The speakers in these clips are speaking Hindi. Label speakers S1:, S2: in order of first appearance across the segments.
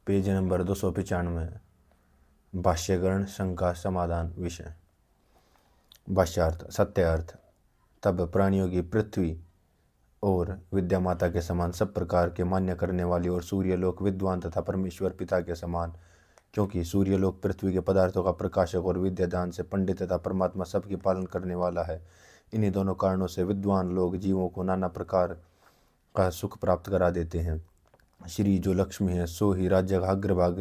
S1: Page number 295। भाष्यकरण शंका समाधान विषय। भाष्यार्थ। सत्य अर्थ। तब प्राणियों की पृथ्वी और विद्या माता के समान सब प्रकार के मान्य करने वाली और सूर्यलोक विद्वान तथा परमेश्वर पिता के समान, क्योंकि सूर्यलोक पृथ्वी के पदार्थों का प्रकाशक और विद्यादान से पंडित तथा परमात्मा सबकी पालन करने वाला है। इन्हीं दोनों कारणों से विद्वान लोग जीवों को नाना प्रकार का सुख प्राप्त करा देते हैं। श्री जो लक्ष्मी है सो ही राज्य का अग्रभाग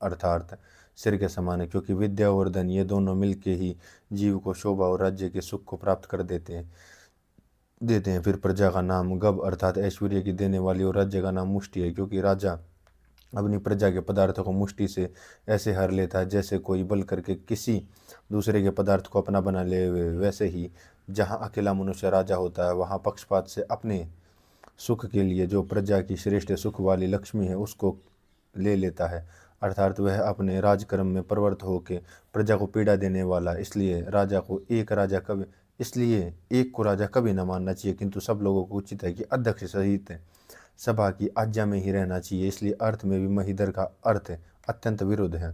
S1: अर्थात सिर के समान है, क्योंकि विद्या और धन ये दोनों मिलके ही जीव को शोभा और राज्य के सुख को प्राप्त कर देते हैं। फिर प्रजा का नाम गभ अर्थात ऐश्वर्य की देने वाली और राज्य का नाम मुष्टि है, क्योंकि राजा अपनी प्रजा के पदार्थों को मुष्टि से ऐसे हर लेता है जैसे कोई बल करके किसी दूसरे के पदार्थ को अपना बना ले। वैसे ही जहाँ अकेला मनुष्य राजा होता है, वहाँ पक्षपात से अपने सुख के लिए जो प्रजा की श्रेष्ठ सुख वाली लक्ष्मी है उसको ले लेता है, अर्थात वह अपने राजकर्म में प्रवृत्त होकर प्रजा को पीड़ा देने वाला। इसलिए एक को राजा कभी न मानना चाहिए, किंतु सब लोगों को उचित है कि अध्यक्ष सहित सभा की आज्ञा में ही रहना चाहिए। इसलिए अर्थ में भी महिधर का अर्थ अत्यंत विरुद्ध है।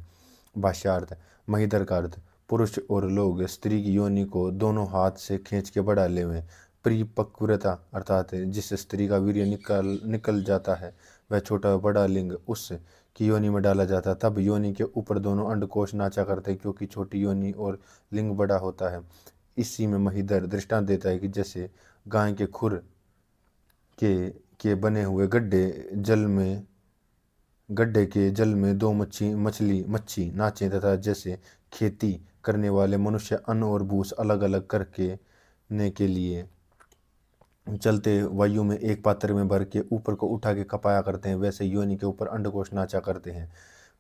S1: भाष्यार्थ। महिधर का अर्थ पुरुष और लोग स्त्री की योनि को दोनों हाथ से खींच के बढ़ा लेवें। परिपक्वता अर्थात जिस स्त्री का वीर्य निकल जाता है वह छोटा बड़ा लिंग उस की योनि में डाला जाता है। तब योनि के ऊपर दोनों अंडकोश नाचा करते हैं, क्योंकि छोटी योनि और लिंग बड़ा होता है। इसी में महिधर दृष्टांत देता है कि जैसे गाय के खुर के बने हुए गड्ढे के जल में दो मच्छी नाचे, तथा जैसे खेती करने वाले मनुष्य अन्न और भूस अलग अलग करने के लिए चलते वायु में एक पात्र में भर के ऊपर को उठा के खपाया करते हैं, वैसे योनि के ऊपर अंडकोश नाचा करते हैं।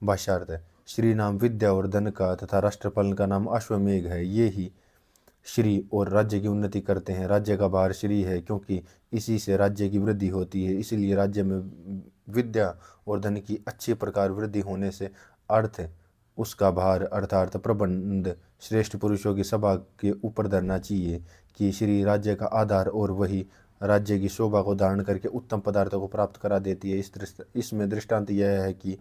S1: भाष्यार्थ। श्री नाम विद्या और धन का तथा राष्ट्रपालन का नाम अश्वमेघ है। ये ही श्री और राज्य की उन्नति करते हैं। राज्य का भार श्री है, क्योंकि इसी से राज्य की वृद्धि होती है। इसीलिए राज्य में विद्या और धन की अच्छी प्रकार वृद्धि होने से अर्थ उसका भार अर्थात प्रबंध श्रेष्ठ पुरुषों की सभा के ऊपर धरना चाहिए कि श्री राज्य का आधार और वही राज्य की शोभा को धारण करके उत्तम पदार्थों को प्राप्त करा देती है। इसमें दृष्टांत यह है कि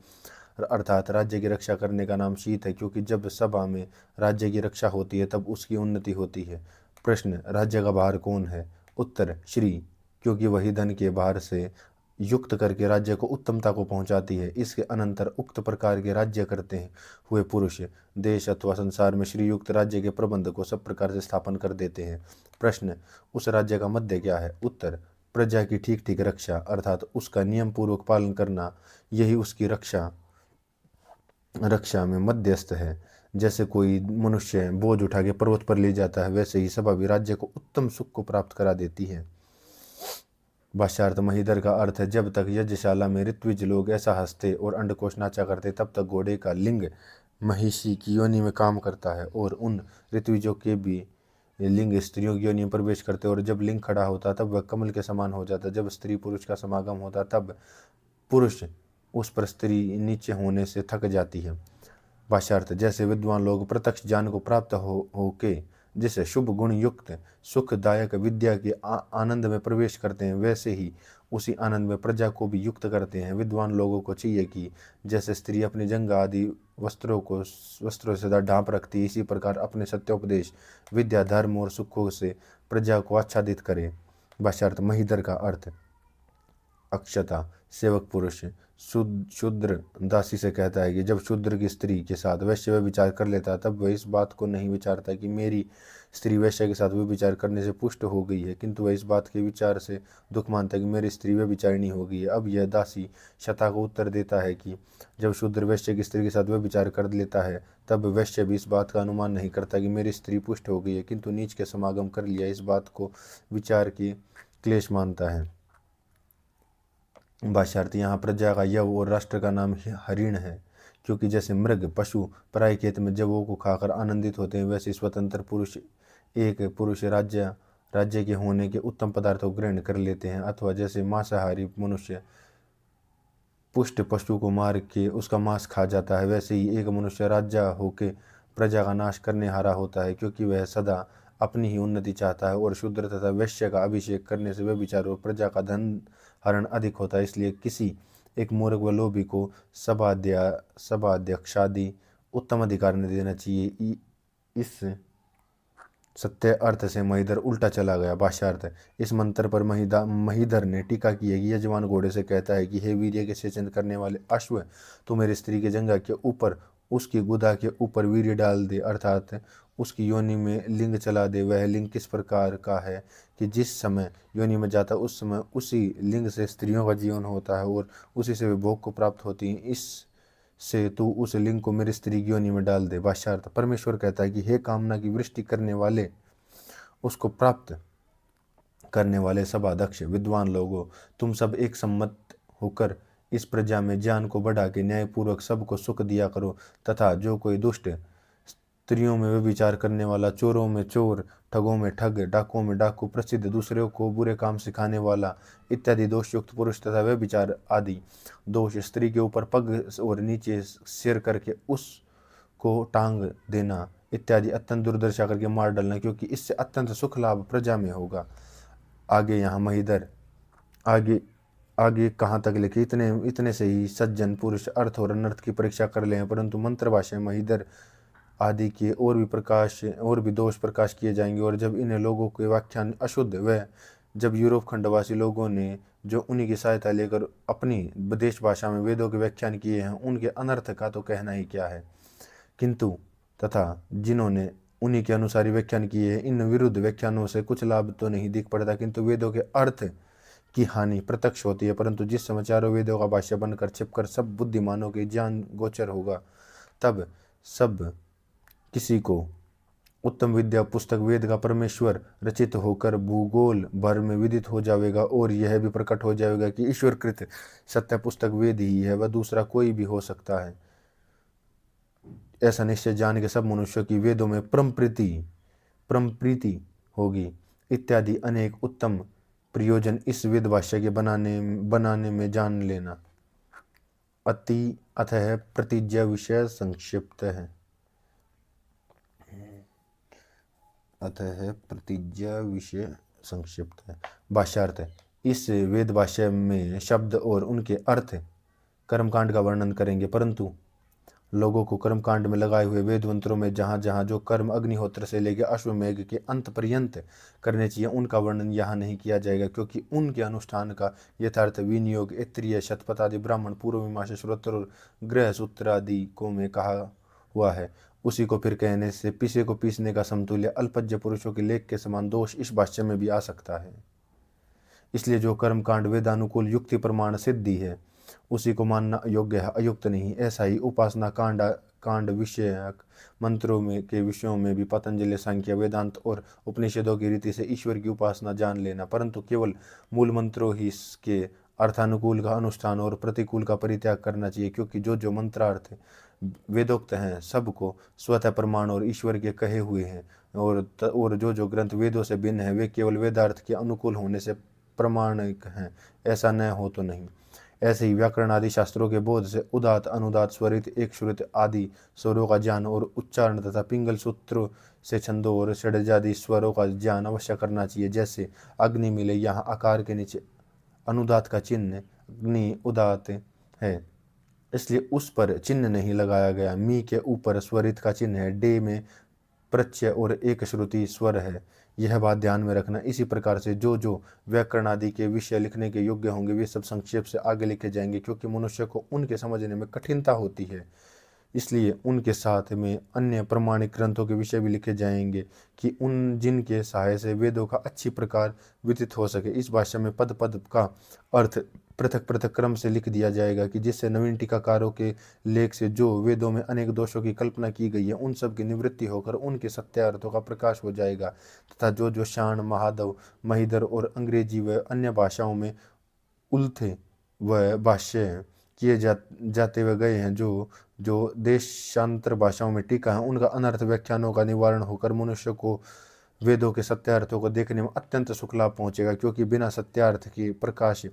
S1: अर्थात राज्य की रक्षा करने का नाम शीत है, क्योंकि जब सभा में राज्य की रक्षा होती है तब उसकी उन्नति होती है। प्रश्न। राज्य का भार कौन है? उत्तर। श्री, क्योंकि वही धन के भार से युक्त करके राज्य को उत्तमता को पहुंचाती है। इसके अनंतर उक्त प्रकार के राज्य करते हुए पुरुष देश अथवा संसार में श्रीयुक्त राज्य के प्रबंध को सब प्रकार से स्थापन कर देते हैं। प्रश्न। उस राज्य का मध्य क्या है? उत्तर। प्रजा की ठीक ठीक रक्षा अर्थात उसका नियम पूर्वक पालन करना, यही उसकी रक्षा में मध्यस्थ है। जैसे कोई मनुष्य बोझ उठा के पर्वत पर ले जाता है, वैसे ही सभा भी राज्य को उत्तम सुख को प्राप्त करा देती है। भाष्यार्थ। महिधर का अर्थ है जब तक यज्ञशाला में ऋत्विज लोग ऐसा हंसते और अंडकोश नाचा करते, तब तक घोड़े का लिंग महिषी की योनि में काम करता है और उन ऋत्विजों के भी लिंग स्त्रियों की योनि में प्रवेश करते, और जब लिंग खड़ा होता तब वह कमल के समान हो जाता। जब स्त्री पुरुष का समागम होता तब पुरुष उस पर स्त्री नीचे होने से थक जाती है। भाष्यार्थ। जैसे विद्वान लोग प्रत्यक्ष ज्ञान को प्राप्त होके जिसे शुभ गुण युक्त सुखदायक विद्या के आनंद में प्रवेश करते हैं, वैसे ही उसी आनंद में प्रजा को भी युक्त करते हैं। विद्वान लोगों को चाहिए कि जैसे स्त्री अपनी जंघ आदि वस्त्रों से सदा ढांप रखती है, इसी प्रकार अपने सत्योपदेश विद्या धर्म और सुखों से प्रजा को आच्छादित करे। भाष्यार्थ। महिधर का अर्थ अक्षता सेवक पुरुष शूद्र दासी से कहता है कि जब शूद्र की स्त्री के साथ वैश्य विचार कर लेता है, तब वह इस बात को नहीं विचारता कि मेरी स्त्री वैश्य के साथ विचार करने से पुष्ट हो गई है, किंतु वह इस बात के विचार से दुख मानता है कि मेरी स्त्री व्यभिचारिणी हो गई है। अब यह दासी शता को उत्तर देता है कि जब शूद्र वैश्य की स्त्री के साथ विचार कर लेता है, तब वैश्य भी इस बात का अनुमान नहीं करता कि मेरी स्त्री पुष्ट हो गई है, किंतु नीच के समागम कर लिया इस बात को विचार की क्लेश मानता है। भाष्यार्थ। यहाँ प्रजा का यव और राष्ट्र का नाम हरिण है, क्योंकि जैसे मृग पशु पराय खेत में जवों को खाकर आनंदित होते हैं, वैसे स्वतंत्र पुरुष राज्य के होने के उत्तम पदार्थों को ग्रहण कर लेते हैं। अथवा जैसे मांसाहारी मनुष्य पुष्ट पशु को मार के उसका मांस खा जाता है, वैसे ही एक मनुष्य राजा होके प्रजा का नाश करने हारा होता है, क्योंकि वह सदा अपनी ही उन्नति चाहता है। और शूद्र तथा वैश्य का अभिषेक करने से वह विचार और प्रजा का धन हरण अधिक होता है। इसलिए किसी एक मूर्ख व लोभी को सभाध्यक्षादि उत्तम अधिकार नहीं देना चाहिए। इस सत्य अर्थ से महिधर उल्टा चला गया। भाष्यार्थ। इस मंत्र पर महिधर ने टीका की है कि यजमान घोड़े से कहता है कि हे वीर्य के सेचन करने वाले अश्व, तू मेरी स्त्री के जंघा के ऊपर उसकी गुदा के ऊपर वीर्य डाल दे, अर्थात उसकी योनि में लिंग चला दे। वह लिंग किस प्रकार का है कि जिस समय योनि में जाता उस समय उसी लिंग से स्त्रियों का जीवन होता है और उसी से वे भोग को प्राप्त होती हैं। इस से तू उस लिंग को मेरी स्त्री की योनि में डाल दे। भाष्यार्थ। परमेश्वर कहता है कि हे कामना की वृष्टि करने वाले, उसको प्राप्त करने वाले सभाध्यक्ष विद्वान लोगों, तुम सब एक सम्मत होकर इस प्रजा में ज्ञान को बढ़ा के न्यायपूर्वक सबको सुख दिया करो, तथा जो कोई दुष्ट, स्त्रियों में व्यभिचार करने वाला, चोरों में चोर, ठगों में ठग, डाकुओं में डाकू, प्रसिद्ध, दूसरों को बुरे काम सिखाने वाला इत्यादि दोषयुक्त पुरुष तथा व्यभिचार आदि दोष, स्त्री के ऊपर पग और नीचे सिर करके उसको टांग देना इत्यादि अत्यंत दुर्दशा करके मार डालना, क्योंकि इससे अत्यंत सुख लाभ प्रजा में होगा। आगे यहाँ महिधर आगे आगे कहाँ तक लिखे, इतने से ही सज्जन पुरुष अर्थ और अनर्थ की परीक्षा कर ले, परंतु मंत्र भाषा महिधर आदि के और भी दोष प्रकाश किए जाएंगे। और जब इन लोगों के व्याख्यान अशुद्ध व जब यूरोप खंडवासी लोगों ने जो उन्हीं की सहायता लेकर अपनी देश भाषा में वेदों के व्याख्यान किए हैं, उनके अनर्थ का तो कहना ही क्या है। किंतु तथा जिन्होंने उन्हीं के अनुसार ही व्याख्यान किए हैं, इन विरुद्ध व्याख्यानों से कुछ लाभ तो नहीं दिख पड़ता, किंतु वेदों के अर्थ की हानि प्रत्यक्ष होती है। परंतु जिस समय चारों वेदों का भाष्य बनकर छिपकर सब बुद्धिमानों के ज्ञान गोचर होगा, तब सब किसी को उत्तम विद्या पुस्तक वेद का परमेश्वर रचित होकर भूगोल भर में विदित हो जाएगा, और यह भी प्रकट हो जाएगा कि ईश्वरकृत सत्य पुस्तक वेद ही है, वह दूसरा कोई भी हो सकता है। ऐसा निश्चय जान के सब मनुष्यों की वेदों में परम प्रीति होगी। इत्यादि अनेक उत्तम प्रयोजन इस वेद भाष्य के बनाने में जान लेना। अतः प्रतिज्ञा विषय संक्षिप्त है। भाष्यार्थ। इस वेद भाष्य में शब्द और उनके अर्थ कर्मकांड का वर्णन करेंगे, परंतु लोगों को कर्मकांड में लगाए हुए वेद मंत्रों में जहाँ जहाँ जो कर्म अग्निहोत्र से लेकर अश्वमेघ के अंत पर्यंत करने चाहिए, उनका वर्णन यहाँ नहीं किया जाएगा, क्योंकि उनके अनुष्ठान का यथार्थ विनियोग ऐत्रेय, शतपथादि ब्राह्मण, पूर्व मीमांसा, श्रोत्र और गृह सूत्र आदि को में कहा हुआ है। उसी को फिर कहने से पीसे को पीसने का समतुल्य अल्पज्ञ पुरुषों के लेख के समान दोष इस भाष्य में भी आ सकता है। इसलिए जो कर्मकांड वेदानुकूल युक्ति प्रमाण सिद्धि है, उसी को मानना योग्य है, अयुक्त नहीं। ऐसा ही उपासना कांड विषयक मंत्रों में के विषयों में भी पतंजलि, सांख्य, वेदांत और उपनिषदों की रीति से ईश्वर की उपासना जान लेना, परंतु केवल मूल मंत्रों ही के अर्थानुकूल का अनुष्ठान और प्रतिकूल का परित्याग करना चाहिए, क्योंकि जो मंत्रार्थ वेदोक्त हैं सबको स्वतः प्रमाण और ईश्वर के कहे हुए हैं, और जो ग्रंथ वेदों से भिन्न है वे केवल वेदार्थ के अनुकूल होने से प्रमाणिक हैं, ऐसा न हो तो नहीं। ऐसे ही व्याकरण आदि शास्त्रों के बोध से उदात, अनुदात, स्वरित, एक श्रुत आदि स्वरों का ज्ञान और उच्चारण तथा पिंगल सूत्रों से छंदों और षड्जादि स्वरों का ज्ञान अवश्य करना चाहिए। जैसे अग्नि मिले, यहाँ आकार के नीचे अनुदात का चिन्ह अग्नि उदात है, इसलिए उस पर चिन्ह नहीं लगाया गया। मी के ऊपर स्वरित का चिन्ह है, डे में प्रत्यय और एक श्रुति स्वर है। यह बात ध्यान में रखना। इसी प्रकार से जो व्याकरण आदि के विषय लिखने के योग्य होंगे वे सब संक्षेप से आगे लिखे जाएंगे, क्योंकि मनुष्य को उनके समझने में कठिनता होती है। इसलिए उनके साथ में अन्य प्रमाणिक ग्रंथों के विषय भी लिखे जाएंगे कि जिनके सहाय से वेदों का अच्छी प्रकार विदित हो सके। इस भाषा में पद पद का अर्थ पृथक पृथक क्रम से लिख दिया जाएगा, कि जिससे नवीन टीकाकारों के लेख से जो वेदों में अनेक दोषों की कल्पना की गई है उन सब की निवृत्ति होकर उनके सत्य अर्थों का प्रकाश हो जाएगा, तथा जो शाण, महादव, महिधर और अंग्रेजी व अन्य भाषाओं में उल्थे व भाष्य किए जाते हुए गए हैं, जो देशांतर भाषाओं में टीका है, उनका अनर्थ व्याख्यानों का निवारण होकर मनुष्य को वेदों के सत्यार्थों को देखने में अत्यंत सुख लाभ पहुँचेगा, क्योंकि बिना सत्यार्थ के प्रकाश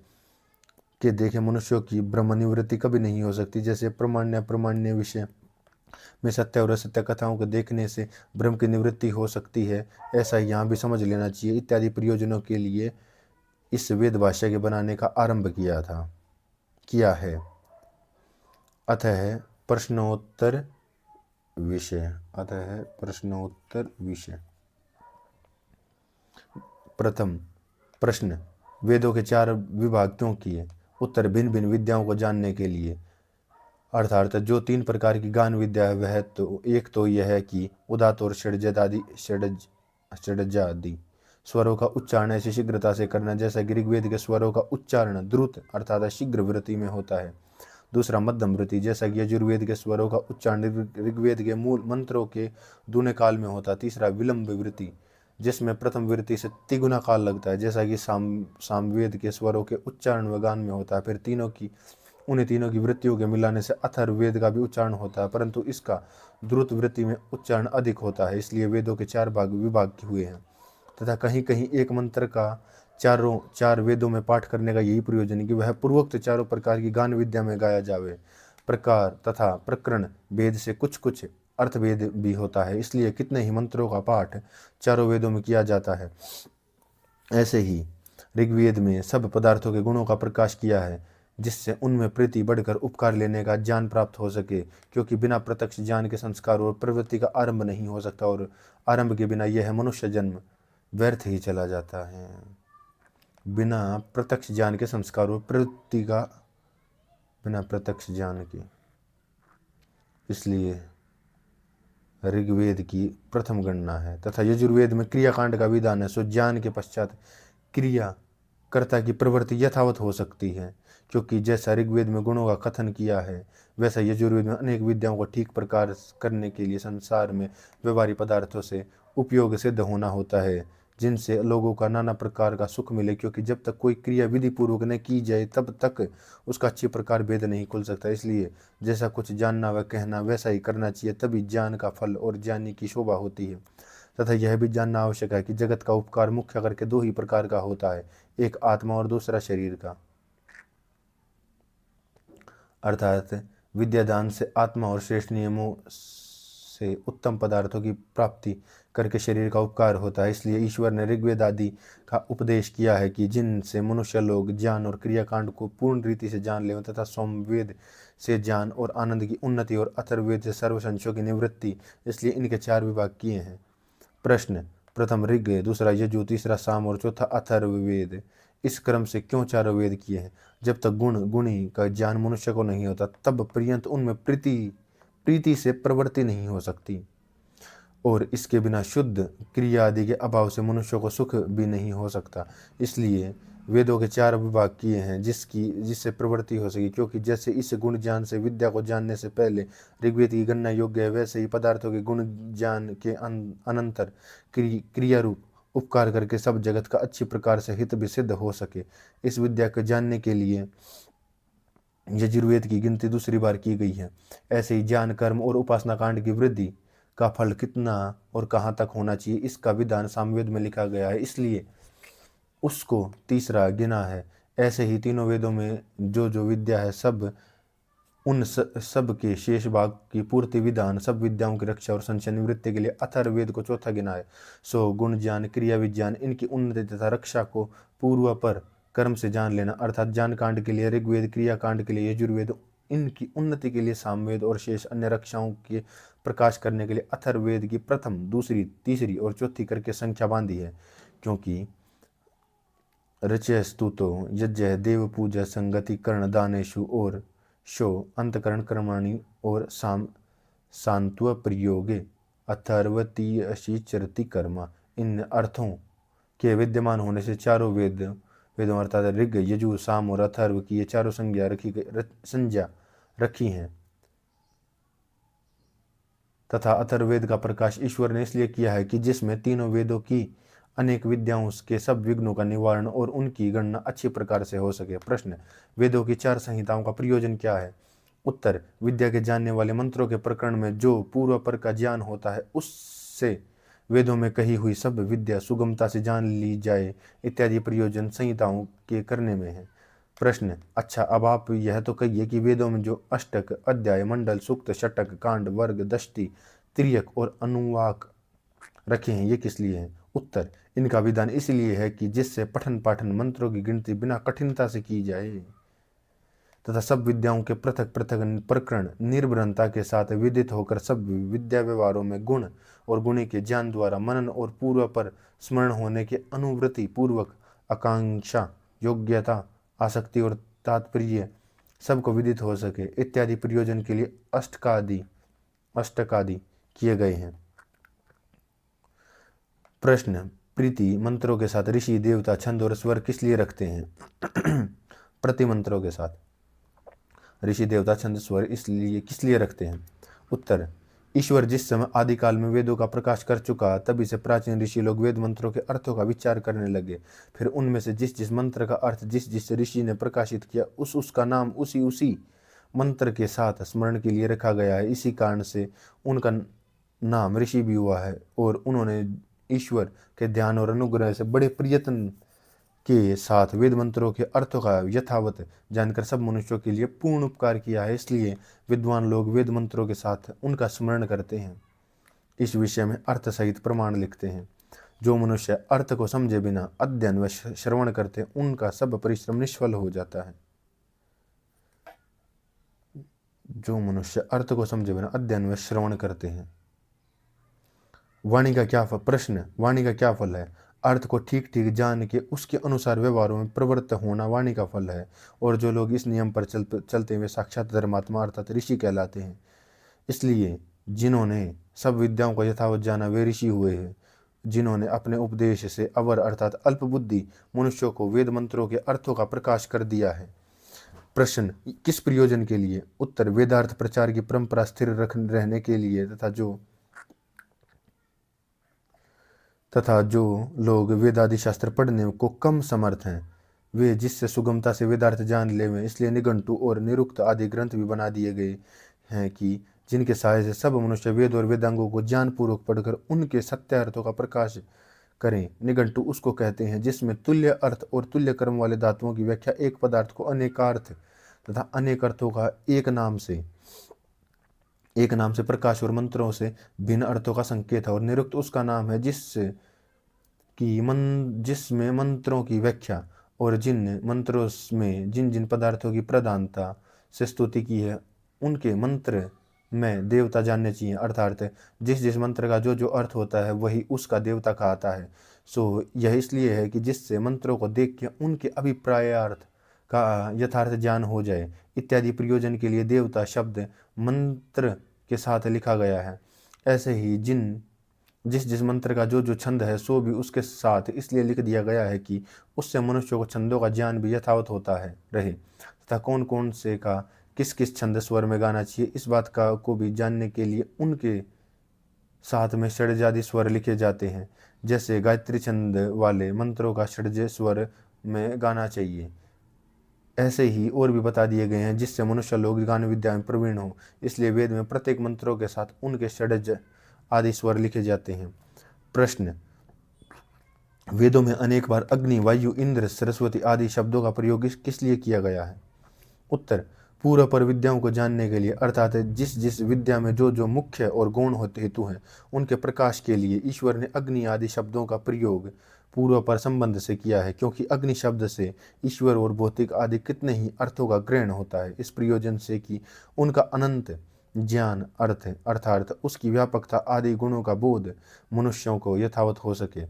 S1: के देखे मनुष्यों की ब्रह्म निवृत्ति कभी नहीं हो सकती। जैसे प्रमाण्य विषय में सत्य और असत्य कथाओं को देखने से ब्रह्म की निवृत्ति हो सकती है, ऐसा यहाँ भी समझ लेना चाहिए। इत्यादि प्रयोजनों के लिए इस वेद भाष्य के बनाने का आरंभ किया था। किया है। अतः प्रश्नोत्तर विषय। प्रथम प्रश्न, वेदों के 4 विभाग क्यों किए? उत्तर, भिन्न भिन्न विद्याओं को जानने के लिए। अर्थात जो 3 प्रकार की गान विद्या है वह तो एक तो यह है कि उदात्त और षड्जादि स्वरों का उच्चारण ऐसी शीघ्रता से करना जैसा कि ऋग्वेद के स्वरों का उच्चारण द्रुत अर्थात शीघ्र वृत्ति में होता है। दूसरा, मध्यम वृत्ति, जैसा कि यजुर्वेद के स्वरों का उच्चारण ऋग्वेद के मूल मंत्रों के दूने काल में होता है। तीसरा, विलंब वृत्ति, जिसमें प्रथम वृत्ति से तिगुना काल लगता है, जैसा कि सामवेद के स्वरों के उच्चारण व गान में होता है। फिर उन्हीं तीनों की वृत्तियों के मिलाने से अथर्ववेद का भी उच्चारण होता है, परंतु इसका द्रुत वृत्ति में उच्चारण अधिक होता है, इसलिए वेदों के 4 विभाग हुए हैं। तथा कहीं कहीं एक मंत्र का 4 वेदों में पाठ करने का यही प्रयोजन है कि वह पूर्वोक्त 4 प्रकार की गान विद्या में गाया जावे। प्रकार तथा प्रकरण भेद से कुछ कुछ अर्थभेद भी होता है, इसलिए कितने ही मंत्रों का पाठ 4 वेदों में किया जाता है। ऐसे ही ऋग्वेद में सब पदार्थों के गुणों का प्रकाश किया है, जिससे उनमें प्रीति बढ़कर उपकार लेने का ज्ञान प्राप्त हो सके, क्योंकि बिना प्रत्यक्ष ज्ञान के संस्कार और प्रवृत्ति का आरंभ नहीं हो सकता, और आरंभ के बिना यह मनुष्य जन्म व्यर्थ ही चला जाता है। बिना प्रत्यक्ष ज्ञान के संस्कार और प्रवृत्ति का, बिना प्रत्यक्ष ज्ञान के, इसलिए ऋग्वेद की प्रथम गणना है। तथा यजुर्वेद में क्रियाकांड का विधान है, सो ज्ञान के पश्चात क्रिया कर्ता की प्रवृत्ति यथावत हो सकती है, क्योंकि जैसा ऋग्वेद में गुणों का कथन किया है वैसा यजुर्वेद में अनेक विद्याओं को ठीक प्रकार करने के लिए संसार में व्यवहारिक पदार्थों से उपयोग सिद्ध होना होता है, जिनसे लोगों का नाना प्रकार का सुख मिले, क्योंकि जब तक कोई क्रिया विधि पूर्वक न की जाए तब तक उसका अच्छी प्रकार भेद नहीं खुल सकता। इसलिए जैसा कुछ जानना व कहना वैसा ही करना चाहिए, तभी ज्ञान का फल और ज्ञानी की शोभा होती है। तथा यह भी जानना आवश्यक है कि जगत का उपकार मुख्य करके 2 ही प्रकार का होता है, एक आत्मा और दूसरा शरीर का। अर्थात विद्यादान से आत्मा और श्रेष्ठ नियमों से उत्तम पदार्थों की प्राप्ति करके शरीर का उपकार होता है। इसलिए ईश्वर ने ऋग्वेद आदि का उपदेश किया है कि जिनसे मनुष्य लोग ज्ञान और क्रियाकांड को पूर्ण रीति से जान लें, तथा सोमवेद से ज्ञान और आनंद की उन्नति और अथर्ववेद से सर्व संशयों की निवृत्ति, इसलिए इनके 4 विभाग किए हैं। प्रश्न, प्रथम ऋग, दूसरा यजु, तीसरा साम और चौथा अथर्ववेद। इस क्रम से क्यों 4 वेद किए हैं? जब तक गुणी का ज्ञान मनुष्य को नहीं होता तब पर्यंत उनमें प्रीति से प्रवृत्ति नहीं हो सकती, और इसके बिना शुद्ध क्रिया आदि के अभाव से मनुष्य को सुख भी नहीं हो सकता। इसलिए वेदों के 4 विभाग किए हैं, जिससे प्रवृत्ति हो सके, क्योंकि जैसे इस गुण ज्ञान से विद्या को जानने से पहले ऋग्वेद की गणना योग्य है, वैसे ही पदार्थों के गुण ज्ञान के अनंतर क्रिया रूप उपकार करके सब जगत का अच्छी प्रकार से हित भी सिद्ध हो सके। इस विद्या को जानने के लिए यजुर्वेद की गिनती दूसरी बार की गई है। ऐसे ही ज्ञान, कर्म और उपासना कांड की वृद्धि का फल कितना और कहाँ तक होना चाहिए, इसका विधान सामवेद में लिखा गया है, इसलिए उसको तीसरा गिना है। ऐसे ही तीनों वेदों में जो विद्या है उन सब के शेष भाग की पूर्ति विधान सब विद्याओं की रक्षा और संशय निवृत्ति के लिए अथर्ववेद को चौथा गिना है। सो गुण ज्ञान, क्रिया विज्ञान, इनकी उन्नति तथा रक्षा को पूर्वापर कर्म से जान लेना, अर्थात ज्ञान कांड के लिए ऋग्वेद, क्रिया कांड के लिए यजुर्वेद, इनकी उन्नति के लिए सामवेद और शेष अन्य रक्षाओं के प्रकाश करने के लिए अथर्ववेद की प्रथम, दूसरी, तीसरी और चौथी करके संख्या बांधी है। क्योंकि रचय स्तुतो यज्ञ देव पूजा संगति कर्ण दानेशु और शो अंतकरण कर्माणि और सांत्व प्रयोगे अथर्वतीयसी चरति कर्मा। इन अर्थों के विद्यमान होने से चारों वेदों अर्थात ऋग, यजु, साम और अथर्व की ये चारों संज्ञा रखी हैं। तथा अथर्ववेद का प्रकाश ईश्वर ने इसलिए किया है कि जिसमें तीनों वेदों की अनेक विद्याओं के सब विघ्नों का निवारण और उनकी गणना अच्छी प्रकार से हो सके। प्रश्न, वेदों की 4 संहिताओं का प्रयोजन क्या है? उत्तर, विद्या के जानने वाले मंत्रों के प्रकरण में जो पूर्वापर का ज्ञान होता है उससे वेदों में कही हुई सब विद्या सुगमता से जान ली जाए इत्यादि प्रयोजन संहिताओं के करने में है। प्रश्न, अच्छा, अब आप यह तो कहिए कि वेदों में जो अष्टक, अध्याय, मंडल, सूक्त, षटक, कांड, वर्ग, दष्टि, त्रियक और अनुवाक रखे हैं, ये किस लिए हैं? उत्तर, इनका विधान इसलिए है कि जिससे पठन पाठन मंत्रों की गिनती बिना कठिनता से की जाए तथा सब विद्याओं के पृथक पृथक प्रकरण निर्भरता के साथ विदित होकर सब विद्या व्यवहारों में गुण और गुणी के ज्ञान द्वारा मनन और पूर्व पर स्मरण होने के अनुवृत्ति पूर्वक आकांक्षा, योग्यता, आसक्ति और तात्पर्य सबको विदित हो सके इत्यादि प्रयोजन के लिए अष्टकादि किए गए हैं। प्रश्न, प्रीति मंत्रों के साथ ऋषि देवता छंद और स्वर किस लिए रखते हैं? प्रति मंत्रों के साथ ऋषि देवता छंद स्वर इसलिए किस लिए रखते हैं? उत्तर, ईश्वर जिस समय आदिकाल में वेदों का प्रकाश कर चुका तभी से प्राचीन ऋषि लोग वेद मंत्रों के अर्थों का विचार करने लगे। फिर उनमें से जिस जिस मंत्र का अर्थ जिस जिस ऋषि ने प्रकाशित किया उसका नाम उसी मंत्र के साथ स्मरण के लिए रखा गया है। इसी कारण से उनका नाम ऋषि भी हुआ है और उन्होंने ईश्वर के ध्यान और अनुग्रह से बड़े प्रयत्न के साथ वेद मंत्रों के अर्थों का यथावत जानकर सब मनुष्यों के लिए पूर्ण उपकार किया है। इसलिए विद्वान लोग वेद मंत्रों के साथ उनका स्मरण करते हैं। इस विषय में अर्थ सहित प्रमाण लिखते हैं। जो मनुष्य अर्थ को समझे बिना अध्ययन व श्रवण करते हैं उनका सब परिश्रम निष्फल हो जाता है। जो मनुष्य अर्थ को समझे बिना अध्ययन व श्रवण करते हैं। वाणी का क्या फल? प्रश्न, वाणी का क्या फल है? अर्थ को ठीक ठीक जान के उसके अनुसार व्यवहारों में प्रवृत्त होना वाणी का फल है। और जो लोग इस नियम पर चलते हुए साक्षात धर्मात्मा अर्थात ऋषि कहलाते हैं। इसलिए जिन्होंने सब विद्याओं को यथावत जाना वे ऋषि हुए हैं। जिन्होंने अपने उपदेश से अवर अर्थात अल्प बुद्धि मनुष्यों को वेद मंत्रों के अर्थों का प्रकाश कर दिया है। प्रश्न, किस प्रयोजन के लिए? उत्तर, वेदार्थ प्रचार की परंपरा स्थिर रहने के लिए तथा जो लोग वेदादि शास्त्र पढ़ने को कम समर्थ हैं वे जिससे सुगमता से वेदार्थ जान लेवें। इसलिए निघंटु और निरुक्त आदि ग्रंथ भी बना दिए गए हैं कि जिनके सहाय से सब मनुष्य वेद और वेदांगों को ज्ञान पूर्वक पढ़कर उनके सत्य अर्थों का प्रकाश करें। निघंटु उसको कहते हैं जिसमें तुल्य अर्थ और तुल्य कर्म वाले धातुओं की व्याख्या एक पदार्थ को अनेकार्थ तथा अनेक अर्थों का एक नाम से प्रकाश और मंत्रों से भिन्न अर्थों का संकेत है। और निरुक्त उसका नाम है जिसमें मंत्रों की व्याख्या और जिन मंत्रों में जिन जिन पदार्थों की प्रधानता से स्तुति की है उनके मंत्र में देवता जानने चाहिए। अर्थात जिस जिस मंत्र का जो जो अर्थ होता है वही उसका देवता कहता है। सो यह इसलिए है कि जिससे मंत्रों को देख के उनके अभिप्रायार्थ का यथार्थ ज्ञान हो जाए इत्यादि प्रयोजन के लिए देवता शब्द मंत्र के साथ लिखा गया है। ऐसे ही जिस जिस मंत्र का जो जो छंद है सो भी उसके साथ इसलिए लिख दिया गया है कि उससे मनुष्यों को छंदों का ज्ञान भी यथावत होता है रहे तथा कौन कौन से का किस किस छंद स्वर में गाना चाहिए इस बात को भी जानने के लिए उनके साथ में षड्जादि स्वर लिखे जाते हैं। जैसे गायत्री छंद वाले मंत्रों का षड्ज स्वर में गाना चाहिए। ऐसे ही और भी बता दिए गए हैं जिससे मनुष्य लोग गान विद्या में प्रवीण हो। इसलिए वेद में प्रत्येक मंत्रों के साथ उनके षड्ज आदि स्वर लिखे जाते हैं। प्रश्न, वेदों में अनेक बार अग्नि, वायु, इंद्र, सरस्वती आदि शब्दों का प्रयोग किस लिए किया गया है? उत्तर, पूर्व पर विद्याओं को जानने के लिए अर्थात जिस जिस विद्या में जो जो मुख्य और गौण होते हेतु हैं उनके प्रकाश के लिए ईश्वर ने अग्नि आदि शब्दों का प्रयोग पूर्व पर संबंध से किया है। क्योंकि अग्नि शब्द से ईश्वर और भौतिक आदि कितने ही अर्थों का ग्रहण होता है। इस प्रयोजन से कि उनका अनंत ज्ञान अर्थात उसकी व्यापकता आदि गुणों का बोध मनुष्यों को यथावत हो सके।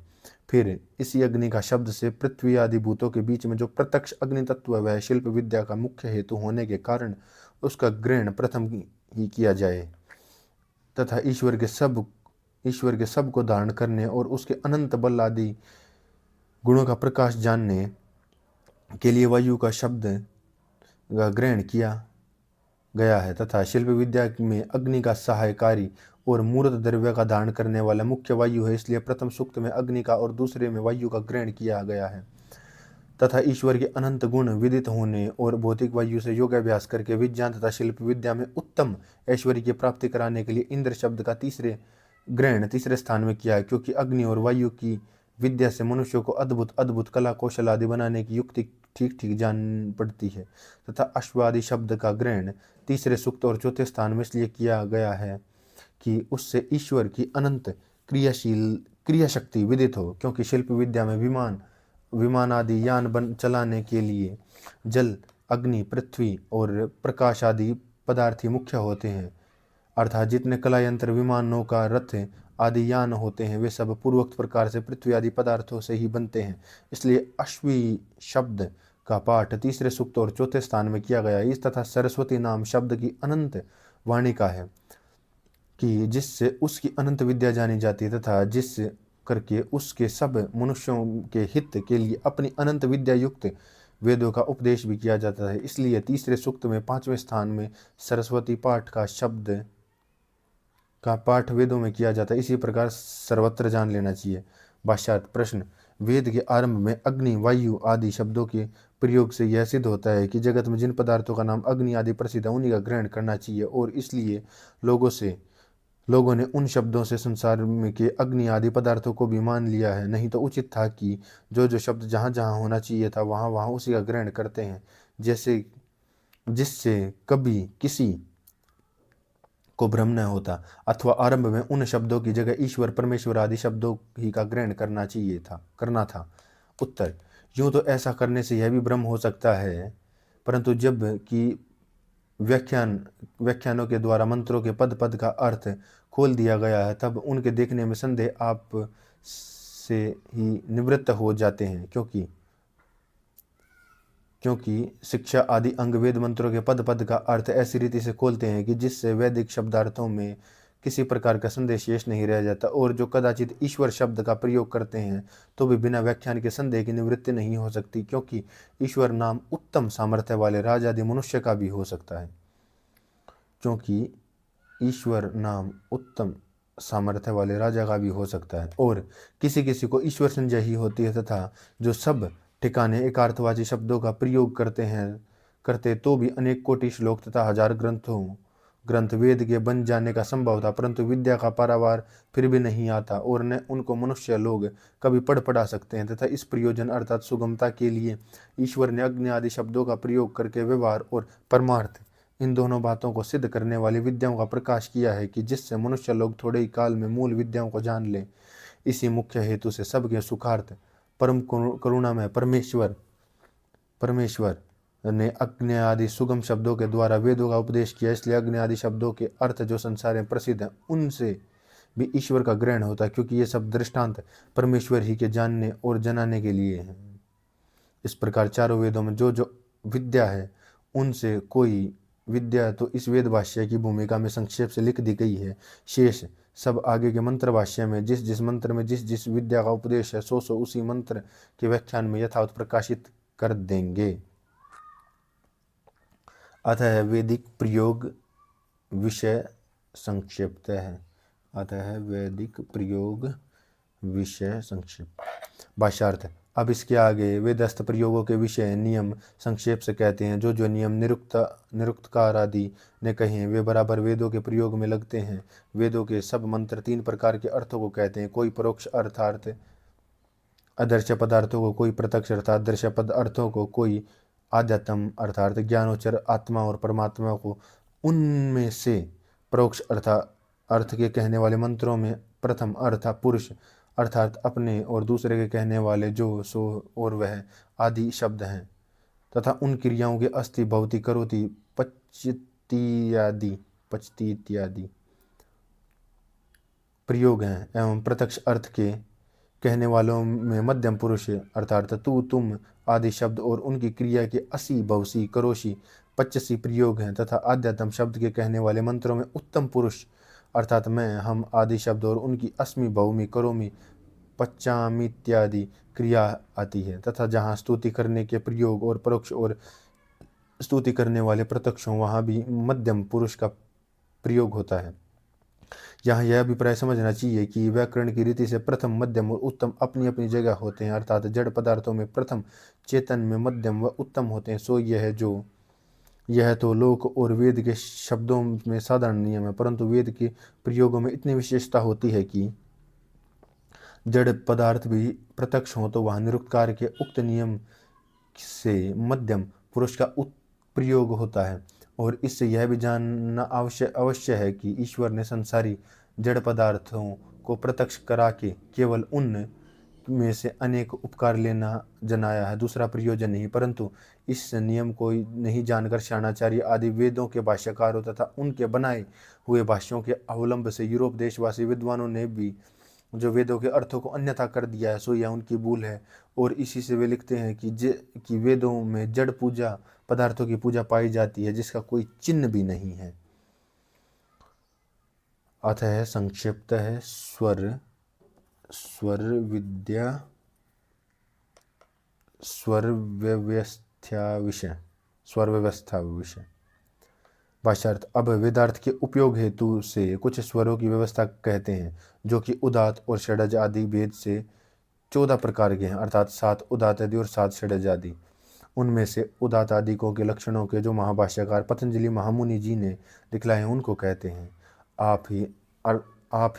S1: फिर इसी अग्नि का शब्द से पृथ्वी आदि भूतों के बीच में जो प्रत्यक्ष अग्नि तत्व है वह शिल्प विद्या का मुख्य हेतु होने के कारण उसका ग्रहण प्रथम ही किया जाए तथा ईश्वर के सब को धारण करने और उसके अनंत बल आदि गुणों का प्रकाश जानने के लिए वायु का शब्द का ग्रहण किया गया है तथा शिल्प विद्या में अग्नि का सहायकारी और मूर्त द्रव्य का धारण करने वाला मुख्य वायु है। इसलिए प्रथम सूक्त में अग्नि का और दूसरे में वायु का ग्रहण किया गया है तथा ईश्वर के अनंत गुण विदित होने और भौतिक वायु से योगाभ्यास करके विज्ञान तथा शिल्प विद्या में उत्तम ऐश्वर्य की प्राप्ति कराने के लिए इंद्र शब्द का तीसरे स्थान में किया है। क्योंकि अग्नि और वायु की विद्या से मनुष्यों को अद्भुत कला कौशल आदि बनाने की युक्ति ठीक ठीक जान पड़ती है तथा अश्वादि शब्द का ग्रहण तीसरे सूक्त और चौथे स्थान में इसलिए किया गया है कि उससे ईश्वर की अनंत क्रिया शक्ति विदित हो। क्योंकि शिल्प विद्या में विमान आदि यान चलाने के लिए जल अग्नि, पृथ्वी और प्रकाश आदि पदार्थ ही मुख्य होते हैं। अर्थात जितने कला यंत्र, विमान, नौका, रथ आदि यान होते हैं वे सब पूर्वोक्त प्रकार से पृथ्वी आदि पदार्थों से ही बनते हैं। इसलिए अश्वी शब्द का पाठ तीसरे सूक्त और चौथे स्थान में किया गया। इस तथा सरस्वती नाम शब्द की अनंत वाणी का है कि जिससे उसकी अनंत विद्या जानी जाती है तथा जिस करके उसके सब मनुष्यों के हित के लिए अपनी अनंत विद्या युक्त वेदों का उपदेश भी किया जाता है। इसलिए तीसरे सूक्त में 5वें स्थान में सरस्वती पाठ का शब्द का पाठ वेदों में किया जाता है। इसी प्रकार सर्वत्र जान लेना चाहिए। भाष्यार्थ प्रश्न, वेद के आरंभ में अग्नि, वायु आदि शब्दों के प्रयोग से यह सिद्ध होता है कि जगत में जिन पदार्थों का नाम अग्नि आदि प्रसिद्ध है उन्हीं का ग्रहण करना चाहिए, और इसलिए लोगों ने उन शब्दों से संसार में के अग्नि आदि पदार्थों को भी मान लिया है। नहीं तो उचित था कि जो शब्द जहाँ जहाँ होना चाहिए था वहाँ वहाँ उसी का ग्रहण करते हैं, जैसे जिससे कभी किसी को भ्रम न होता, अथवा आरंभ में उन शब्दों की जगह ईश्वर, परमेश्वर आदि शब्दों ही का ग्रहण करना था। उत्तर, यूं तो ऐसा करने से यह भी भ्रम हो सकता है, परंतु जब कि व्याख्यानों के द्वारा मंत्रों के पद पद का अर्थ खोल दिया गया है, तब उनके देखने में संदेह आप से ही निवृत्त हो जाते हैं, क्योंकि शिक्षा आदि अंग वेद मंत्रों के पद पद का अर्थ ऐसी रीति से खोलते हैं कि जिससे वैदिक शब्दार्थों में किसी प्रकार का संदेह शेष नहीं रह जाता, और जो कदाचित ईश्वर शब्द का प्रयोग करते हैं तो भी बिना व्याख्यान के संदेह की निवृत्ति नहीं हो सकती, क्योंकि ईश्वर नाम उत्तम सामर्थ्य वाले राजा आदि मनुष्य का भी हो सकता है। और किसी किसी को ईश्वर संज्ञा ही होती है, तथा जो सब ठिकाने एकार्थवाची शब्दों का प्रयोग करते तो भी अनेक कोटि श्लोक तथा हजार ग्रंथ वेद के बन जाने का संभव था, परंतु विद्या का पारावार फिर भी नहीं आता, और न उनको मनुष्य लोग कभी पढ़ा सकते हैं। तथा इस प्रयोजन अर्थात सुगमता के लिए ईश्वर ने अग्नि आदि शब्दों का प्रयोग करके व्यवहार और परमार्थ इन दोनों बातों को सिद्ध करने वाली विद्याओं का प्रकाश किया है कि जिससे मनुष्य लोग थोड़े ही काल में मूल विद्याओं को जान लें। इसी मुख्य हेतु से सबके सुखार्थ परम करुणा में परमेश्वर ने अग्नि आदि सुगम शब्दों के द्वारा वेदों का उपदेश किया। इसलिए अग्नि आदि शब्दों के अर्थ जो संसार में प्रसिद्ध हैं उनसे भी ईश्वर का ग्रहण होता है, क्योंकि ये सब दृष्टांत परमेश्वर ही के जानने और जनाने के लिए हैं। इस प्रकार चारों वेदों में जो विद्या है उनसे कोई विद्या तो इस वेद भाष्य की भूमिका में संक्षेप से लिख दी गई है, शेष सब आगे के मंत्र भाष्य में जिस मंत्र में जिस विद्या का उपदेश है सो उसी मंत्र के व्याख्यान में यथावत प्रकाशित कर देंगे। अतः वैदिक प्रयोग विषय संक्षिप्त है। भाष्यार्थ, अब इसके आगे वेदस्थ प्रयोगों के विषय नियम संक्षेप से कहते हैं। जो नियम निरुक्तकार आदि ने कहे हैं वे बराबर वेदों के प्रयोग में लगते हैं। वेदों के सब मंत्र 3 प्रकार के अर्थों को कहते हैं, कोई परोक्ष अर्थात अदृश्य पदार्थों को, कोई प्रत्यक्ष अर्थात दृश्य पद अर्थों को, कोई आध्यात्म अर्थात ज्ञानोचर आत्मा और परमात्मा को। उनमें से परोक्ष अर्थ के कहने वाले मंत्रों में प्रथम अर्थ पुरुष अर्थात अपने और दूसरे के कहने वाले जो, सो और वह आदि शब्द हैं, तथा उन क्रियाओं के अस्ति, भवति, करोति, पचती इत्यादि प्रयोग हैं। एवं प्रत्यक्ष अर्थ के कहने वालों में मध्यम पुरुष अर्थात तू, तुम आदि शब्द और उनकी क्रिया के असी, भवसी, करोषि, पच्चसी प्रयोग हैं, तथा आध्यात्म शब्द के कहने वाले मंत्रों में उत्तम पुरुष अर्थात मैं, हम आदि शब्द और उनकी अस्मि, भौमि, करोमि, पच्चामि इत्यादि क्रिया आती है। तथा जहाँ स्तुति करने के प्रयोग और परोक्ष और स्तुति करने वाले प्रत्यक्ष हों वहाँ भी मध्यम पुरुष का प्रयोग होता है। यहाँ यह अभिप्राय समझना चाहिए कि व्याकरण की रीति से प्रथम, मध्यम और उत्तम अपनी अपनी जगह होते हैं, अर्थात जड़ पदार्थों में प्रथम, चेतन में मध्यम व उत्तम होते हैं। सो यह तो लोक और वेद के शब्दों में साधारण नियम है, परंतु वेद के प्रयोगों में इतनी विशेषता होती है कि जड़ पदार्थ भी प्रत्यक्ष हो तो वहाँ निरुक्तकार के उक्त नियम से मध्यम पुरुष का प्रयोग होता है। और इससे यह भी जानना अवश्य है कि ईश्वर ने संसारी जड़ पदार्थों को प्रत्यक्ष करा के केवल में से अनेक उपकार लेना जनाया है, दूसरा प्रयोजन नहीं। परंतु इस नियम को नहीं जानकर शाणाचार्य आदि वेदों के भाष्यकारों तथा उनके बनाए हुए भाष्यों के अवलंब से यूरोप देशवासी विद्वानों ने भी जो वेदों के अर्थों को अन्यथा कर दिया है, सो यह उनकी भूल है। और इसी से वे लिखते हैं कि वेदों में जड़ पूजा पदार्थों की पूजा पाई जाती है, जिसका कोई चिन्ह भी नहीं है। अतः संक्षिप्त है स्वर विद्या स्वर व्यवस्था विषय। भाष्यार्थ। अब वेदार्थ के उपयोग हेतु से कुछ स्वरों की व्यवस्था कहते हैं, जो कि उदात और षडज आदि भेद से 14 प्रकार के हैं, अर्थात 7 उदात आदि और 7 षडज आदि। उनमें से उदात आदिकों के लक्षणों के जो महाभाष्यकार पतंजलि महामुनि जी ने दिखलाए हैं, उनको कहते हैं। आप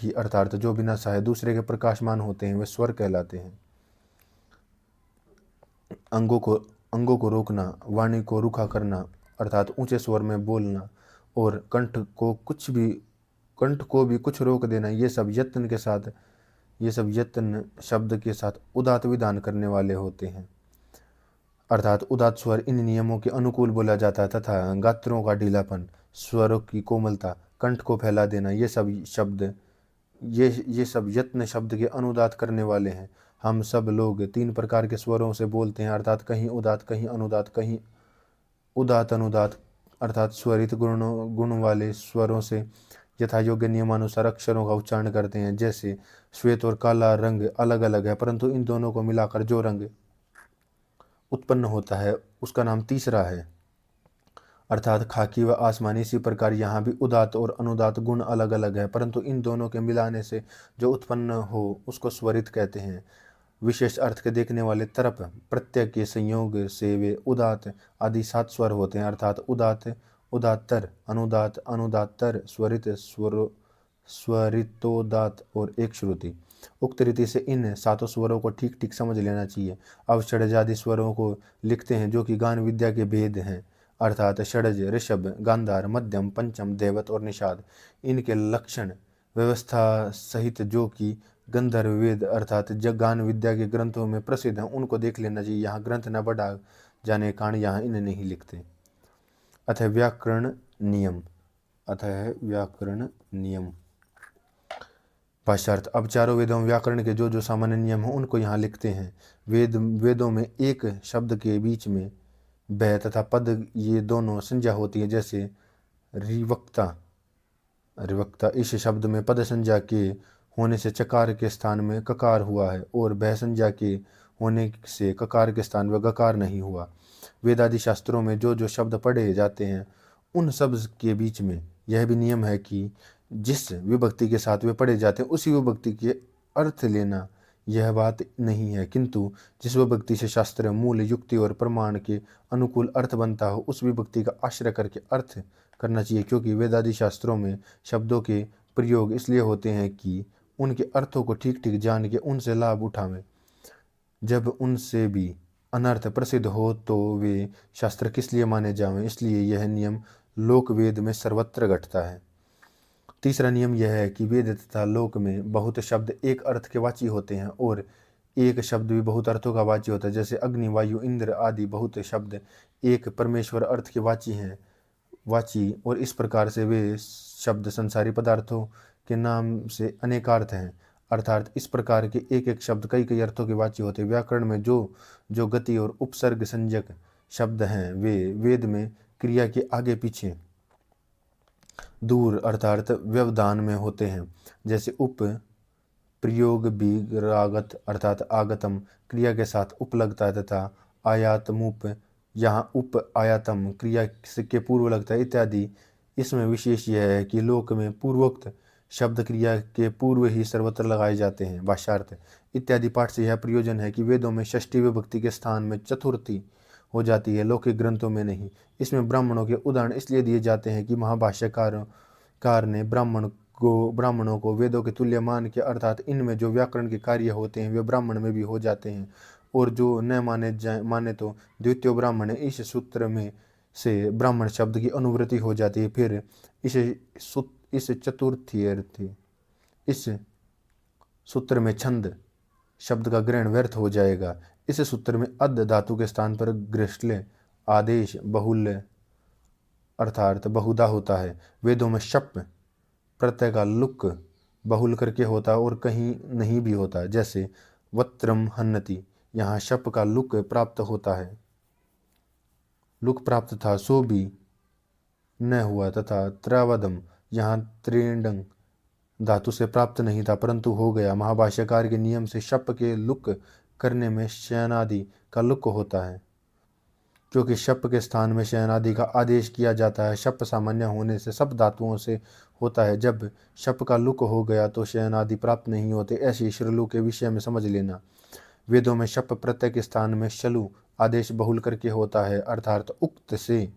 S1: ही अर्थात जो बिना सहाय दूसरे के प्रकाशमान होते हैं, वे स्वर कहलाते हैं। अंगों को रोकना, वाणी को रुखा करना अर्थात ऊंचे स्वर में बोलना, और कंठ को भी कुछ रोक देना, ये सब यत्न शब्द के साथ उदात विधान करने वाले होते हैं। अर्थात उदात स्वर इन नियमों के अनुकूल बोला जाता है, तथा गात्रों का ढीलापन, स्वरों की कोमलता, कंठ को फैला देना, ये सब यत्न शब्द के अनुदात करने वाले हैं। हम सब लोग 3 प्रकार के स्वरों से बोलते हैं, अर्थात कहीं उदात, कहीं अनुदात, कहीं उदात अनुदात, अर्थात स्वरित गुण वाले स्वरों से यथा योग्य नियमानुसार अक्षरों का उच्चारण करते हैं। जैसे श्वेत और काला रंग अलग अलग है, परंतु इन दोनों को मिलाकर जो रंग उत्पन्न होता है, उसका नाम तीसरा है, अर्थात खाकी व आसमानी। इसी प्रकार यहाँ भी उदात और अनुदात गुण अलग अलग है, परंतु इन दोनों के मिलाने से जो उत्पन्न हो, उसको स्वरित कहते हैं। विशेष अर्थ के देखने वाले तरफ प्रत्यय के संयोग से वे उदात आदि 7 स्वर होते हैं, अर्थात उदात, उदात्तर, अनुदात, अनुदात्तर, स्वरित, स्वरितोदात और एक श्रुति। उक्त रीति से इन 7 स्वरों को ठीक ठीक समझ लेना चाहिए। अब षडज आदि स्वरों को लिखते हैं, जो कि गान विद्या के भेद हैं, अर्थात षडज, ऋषभ, गांधार, मध्यम, पंचम, देवत और निषाद। इनके लक्षण व्यवस्था सहित जो कि गंधर्व वेद अर्थात गान विद्या के ग्रंथों में प्रसिद्ध हैं, उनको देख लेना चाहिए। यहाँ ग्रंथ न बढ़ा जाने कारण यहाँ इन्हें नहीं लिखते। अतः व्याकरण नियम। भाष्यार्थ। अब चारों वेदों में व्याकरण के जो सामान्य नियम हैं, उनको यहाँ लिखते हैं। वेदों में एक शब्द के बीच में ब तथा पद, ये दोनों संज्ञा होती है। जैसे रिवक्ता, इस शब्द में पद संज्ञा के होने से चकार के स्थान में ककार हुआ है, और भ संज्ञा के होने से ककार के स्थान में गकार नहीं हुआ। वेदादि शास्त्रों में जो शब्द पढ़े जाते हैं, उन सब के बीच में यह भी नियम है कि जिस विभक्ति के साथ वे पढ़े जाते हैं, उसी विभक्ति के अर्थ लेना यह बात नहीं है, किंतु जिस विभक्ति से शास्त्र मूल युक्ति और प्रमाण के अनुकूल अर्थ बनता हो, उस विभक्ति का आश्रय करके अर्थ करना चाहिए। क्योंकि वेदादि शास्त्रों में शब्दों के प्रयोग इसलिए होते हैं कि उनके अर्थों को ठीक ठीक जान के उनसे लाभ उठावें। जब उनसे भी अनर्थ प्रसिद्ध हो तो वे शास्त्र किस लिए माने जावें। इसलिए यह नियम लोक वेद में सर्वत्र घटता है। तीसरा नियम यह है कि वेद तथा लोक में बहुत शब्द एक अर्थ के वाची होते हैं, और एक शब्द भी बहुत अर्थों का वाची होता है। जैसे अग्नि, वायु, इंद्र आदि बहुत शब्द एक परमेश्वर अर्थ के वाची, और इस प्रकार से वे शब्द संसारी पदार्थों के नाम से अनेकार्थ हैं, अर्थात इस प्रकार के एक एक शब्द कई कई अर्थों के वाची होते हैं। व्याकरण में जो गति और उपसर्ग संज्ञक शब्द हैं, वे वेद में क्रिया के आगे पीछे दूर अर्थात व्यवधान में होते हैं। जैसे उप प्रयोग विरागत अर्थात आगतम क्रिया के साथ उप लगता है, तथा आयातमुप यहाँ उप आयातम क्रिया के पूर्व लगता है इत्यादि। इसमें विशेष यह है कि लोक में पूर्वोक्त शब्द क्रिया के पूर्व ही सर्वत्र लगाए जाते हैं। भाष्यार्थ। इत्यादि पाठ से यह प्रयोजन है कि वेदों में षष्ठी विभक्ति के स्थान में चतुर्थी हो जाती है, लौकिक ग्रंथों में नहीं। इसमें ब्राह्मणों के उदाहरण इसलिए दिए जाते हैं कि महाभाष्यकार ने ब्राह्मणों को वेदों के तुल्य मान के, अर्थात इनमें जो व्याकरण के कार्य होते हैं वे ब्राह्मण में भी हो जाते हैं, और जो न माने तो द्वितीय ब्राह्मण। इस सूत्र में से ब्राह्मण शब्द की अनुवृत्ति हो जाती है। फिर इस सूत्र में छंद शब्द का ग्रहण व्यर्थ हो जाएगा। इस सूत्र में अद धातु के स्थान पर गृष्ले आदेश बहुल्य अर्थात बहुधा होता है। वेदों में शप प्रत्यय का लुक बहुल करके होता है और कहीं नहीं भी होता, जैसे वत्रम हन्नति, यहाँ शप का लुक प्राप्त होता है, लुक प्राप्त था सो भी न हुआ, तथा त्रवदम यहाँ त्रिडंग धातु से प्राप्त नहीं था परंतु हो गया। महाभाष्यकार के नियम से शप के लुक करने में शयनादि का लुक होता है, क्योंकि शप के स्थान में शयनादि का आदेश किया जाता है। शप सामान्य होने से सब धातुओं से होता है, जब शप का लुक हो गया तो शयनादि प्राप्त नहीं होते। ऐसे श्रलु के विषय में समझ लेना। वेदों में शप प्रत्यय के स्थान में शलु आदेश बहुल करके होता है, अर्थात उक्त से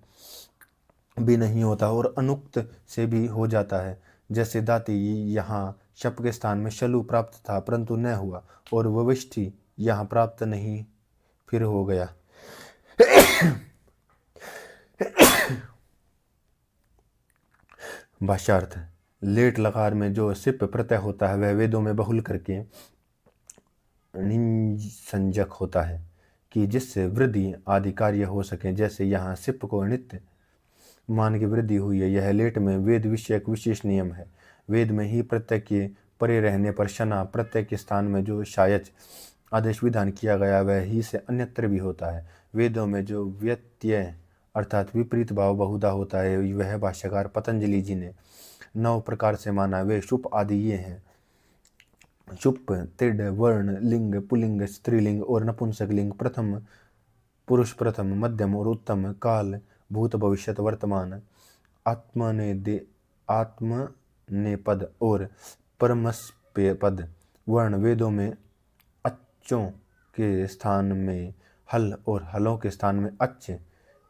S1: भी नहीं होता और अनुक्त से भी हो जाता है। जैसे दाति यहाँ शप के स्थान में शलु प्राप्त था परंतु न हुआ, और वविष्ठि यहाँ प्राप्त नहीं फिर हो गया। भाष्यार्थ। लेट लकार में जो सिप प्रत्यय होता है वह वेदों में बहुल करके संजक होता है कि जिससे वृद्धि आदि कार्य हो सके। जैसे यहाँ सिप को नित्य मान की वृद्धि हुई है। यह लेट में वेद विषयक विशेष नियम है। वेद में ही प्रत्यय के परे रहने पर शना प्रत्यय के स्थान में जो शायच आदेश विधान किया गया वह ही से अन्यत्र भी होता है। वेदों में जो व्यत्यय अर्थात विपरीत भाव बहुधा होता है वह भाष्यकार पतंजलि जी ने 9 प्रकार से माना। वे शुप आदि ये हैं: शुप, तिड, वर्ण, लिंग, पुलिंग, स्त्रीलिंग और नपुंसक लिंग, प्रथम पुरुष प्रथम, मध्यम और उत्तम, काल, भूत, भविष्यत, वर्तमान, आत्मनेपद और परमस्पेपद। वर्ण ववेदों में अच्छों के स्थान में हल और हलों के स्थान में अच्छ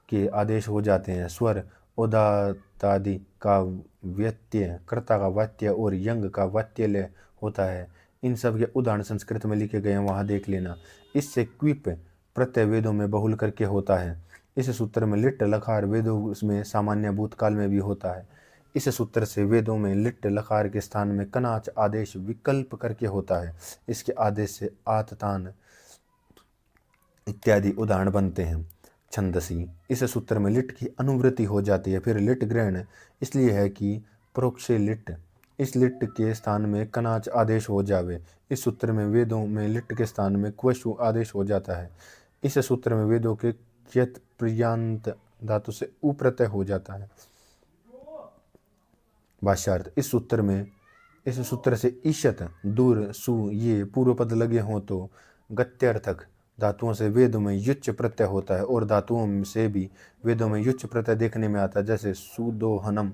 S1: के आदेश हो जाते हैं। स्वर उदात्तादि का व्यत्यय, कर्ता का वात्य और यंग का वात्यलय होता है। इन सब के उदाहरण संस्कृत में लिखे गए हैं, वहाँ देख लेना। इससे क्विप प्रत्यय वेदों में बहुल करके होता है। इस सूत्र में लिट लकार वेदों में सामान्य भूतकाल में भी होता है। इस सूत्र से वेदों में लिट लकार के स्थान में कनाच आदेश विकल्प करके होता है। इसके आदेश से आततान इत्यादि उदाहरण बनते हैं। छंदसी, इस सूत्र में लिट की अनुवृत्ति हो जाती है। फिर लिट ग्रहण इसलिए है कि प्रोक्षे लिट, इस लिट के स्थान में कनाच आदेश हो जावे। इस सूत्र में वेदों में लिट के स्थान में क्वशु आदेश हो जाता है। इस सूत्र में वेदों के क्यत प्रियांत धातु से उप्रत्यय हो जाता है। भाष्यार्थ। इस सूत्र से ईशत, दूर, सु ये पूर्व पद लगे हों तो गत्यर्थक धातुओं से वेदों में युच्च प्रत्यय होता है, और धातुओं से भी वेदों में युच्च प्रत्यय देखने में आता है। जैसे सुदोहनम,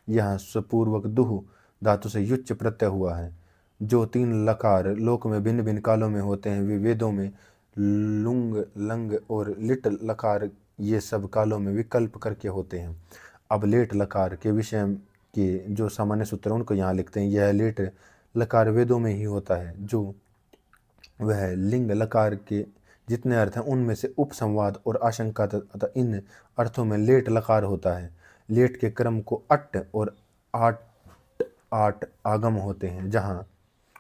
S1: यहाँ सपूर्वक दुह धातु से युच्च प्रत्यय हुआ है। जो 3 लकार लोक में भिन्न भिन्न कालों में होते हैं वे वेदों में लुंग, लंग और लिट लकार ये सब कालों में विकल्प करके होते हैं। अब लेट लकार के विषय के जो सामान्य सूत्र उनको यहाँ लिखते हैं। यह लेट लकार वेदों में ही होता है, जो वह लिंग लकार के जितने अर्थ हैं उनमें से उपसंवाद और आशंका तथा इन अर्थों में लेट लकार होता है। लेट के क्रम को अट्ट और आठ आठ आगम होते हैं, जहाँ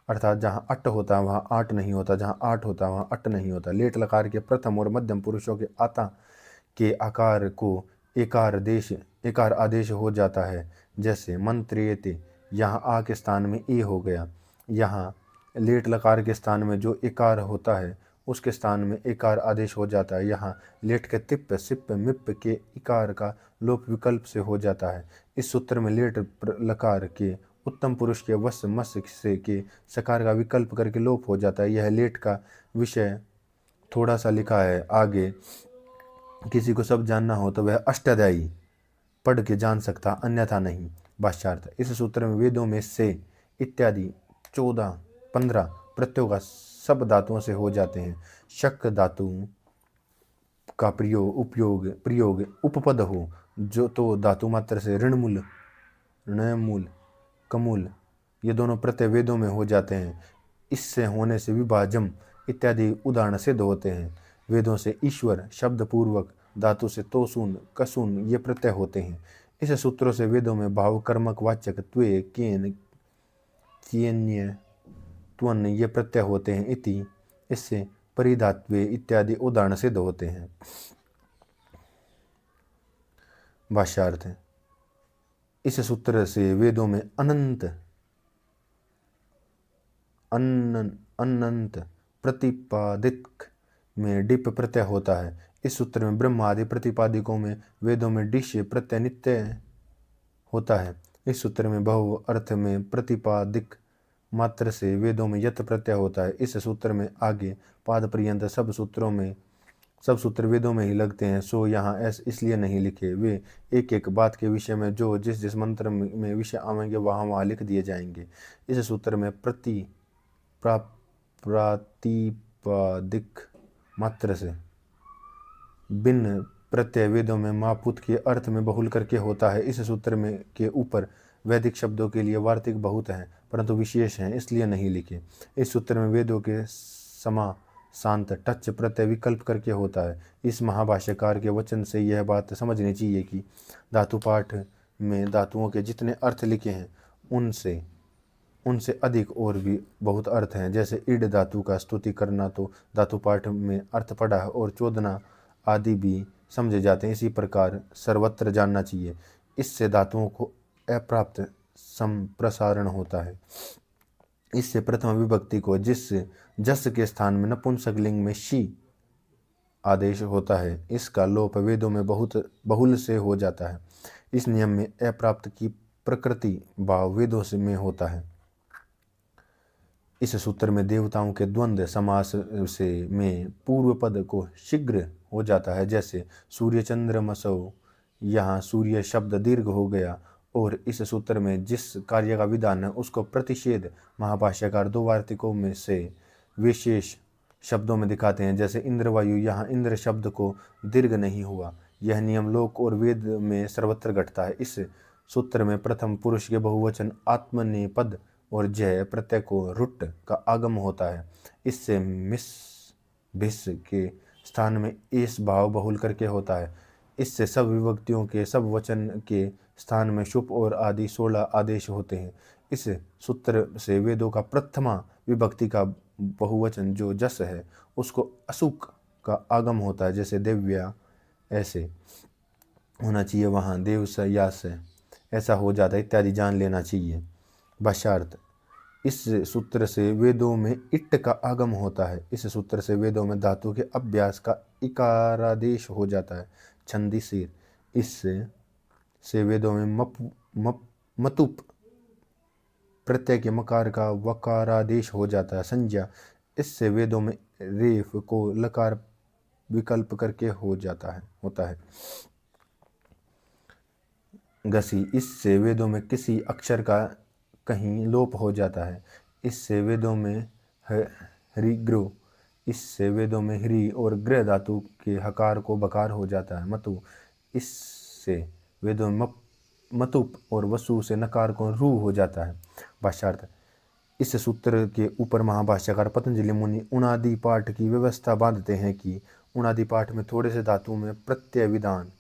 S1: अर्थात जहाँ अट्ट होता है वहाँ आठ नहीं होता, जहाँ आठ होता है वहाँ अट्ट नहीं होता। लेट लकार के प्रथम और मध्यम पुरुषों के आता के आकार को एकार आदेश हो जाता है। जैसे मंत्रेते, यहाँ आ के स्थान में ए हो गया। यहाँ लेट लकार के स्थान में जो एकार होता है उसके स्थान में एकार आदेश हो जाता है। यहाँ लेट के तिप, सिप, मिप के इकार का लोप विकल्प से हो जाता है। इस सूत्र में लेट लकार के उत्तम पुरुष के वस मस से के सकार का विकल्प करके लोप हो जाता है। यह लेट का विषय थोड़ा सा लिखा है आगे, किसी को सब जानना हो तो वह अष्टाध्यायी पढ़ के जान सकता, अन्यथा नहीं। भाष्यार्थ। इस सूत्र में वेदों में से इत्यादि 14-15 प्रत्ययों का सब धातुओं से हो जाते हैं। शक धातु का प्रयोग उपपद हो जो तो धातु मात्र से ऋणमूल, णमूल, कमूल ये दोनों प्रत्यय वेदों में हो जाते हैं। इससे होने से विभाजम इत्यादि उदाहरण सिद्ध होते हैं। वेदों से ईश्वर शब्द पूर्वक धातु से तोसून, कसून ये प्रत्यय होते हैं। इस सूत्रों से वेदों में भाव कर्मक वाचक त्वे, केन, कियन्य, त्वन ये प्रत्यय होते हैं। इति इससे परिधात्वे इत्यादि उदाहरण सिद्ध होते हैं। भाष्यार्थ। इस सूत्र से वेदों में अनंत प्रतिपादिक में डिप प्रत्यय होता है। इस सूत्र में ब्रह्म आदि प्रतिपादिकों में वेदों में डिश प्रत्यय नित्य होता है। इस सूत्र में बहु अर्थ में प्रतिपादिक मात्र से वेदों में यत प्रत्यय होता है। इस सूत्र में आगे पाद पर्यंत सब सूत्र वेदों में ही लगते हैं, सो यहाँ इसलिए नहीं लिखे। वे एक एक बात के विषय में जो जिस जिस मंत्र में विषय आवेंगे वहाँ लिख दिए जाएंगे। इस सूत्र में प्रातिपादिक मात्र से भिन्न प्रत्यय वेदों में मापुत के अर्थ में बहुल करके होता है। इस सूत्र में के ऊपर वैदिक शब्दों के लिए वार्तिक बहुत हैं परंतु विशेष हैं, इसलिए नहीं लिखे। इस सूत्र में वेदों के समा शांत टच प्रत्यय विकल्प करके होता है। इस महाभाष्यकार के वचन से यह बात समझनी चाहिए कि धातु पाठ में धातुओं के जितने अर्थ लिखे हैं उनसे अधिक और भी बहुत अर्थ हैं। जैसे ईड धातु का स्तुति करना तो धातु पाठ में अर्थ पड़ा है और चोदना आदि भी समझे जाते हैं। इसी प्रकार सर्वत्र जानना चाहिए। इससे धातुओं को अप्राप्त संप्रसारण होता है। इससे प्रथम विभक्ति को जस के स्थान में नपुंसकलिंग में शी आदेश होता है। इसका लोप वेदों में बहुत बहुल से हो जाता है। इस नियम में अप्राप्त की प्रकृति भाव वेदों से में होता है। इस सूत्र में देवताओं के द्वंद्व समास से में पूर्व पद को शीघ्र हो जाता है। जैसे सूर्य चंद्रमसो, यहाँ सूर्य शब्द दीर्घ हो गया। और इस सूत्र में जिस कार्य का विधान है उसको प्रतिषेध महाभाष्यकार दो वार्तिकों में से विशेष शब्दों में दिखाते हैं। जैसे इंद्रवायु, यहाँ इंद्र शब्द को दीर्घ नहीं हुआ। यह नियम लोक और वेद में सर्वत्र घटता है। इस सूत्र में प्रथम पुरुष के बहुवचन आत्मनेपद और जय प्रत्यय को रुट का आगम होता है। इससे मिस भिस के स्थान में एस भाव बहुल करके होता है। इससे सब विभक्तियों के सब वचन के स्थान में शुभ और आदि 16 आदेश होते हैं। इस सूत्र से वेदों का प्रथमा विभक्ति का बहुवचन जो जस है उसको असुक का आगम होता है। जैसे देव्या ऐसे होना चाहिए, वहाँ देव से या से ऐसा हो जाता है इत्यादि जान लेना चाहिए। भाष्यार्थ। इस सूत्र से वेदों में इट्ट का आगम होता है। इस सूत्र से वेदों में धातु के अभ्यास का इकारादेश हो जाता है। छंदी सिर। इससे वेदों में मतुप प्रत्यय के मकार का वकारादेश हो जाता है। संज्ञा। इससे वेदों में रेफ को लकार विकल्प करके होता है। घसी। इससे वेदों में किसी अक्षर का कहीं लोप हो जाता है। इससे वेदों में हरिग्रो। इससे वेदों में ह्री और ग्रह धातु के हकार को बकार हो जाता है। मतु। इससे वेदों में मतुप और वसु से नकार को रू हो जाता है। भाष्यार्थ। इस सूत्र के ऊपर महाभाष्यकार पतंजलि मुनि उणादि पाठ की व्यवस्था बांधते हैं कि उणादि पाठ में थोड़े से धातु में प्रत्यय विधान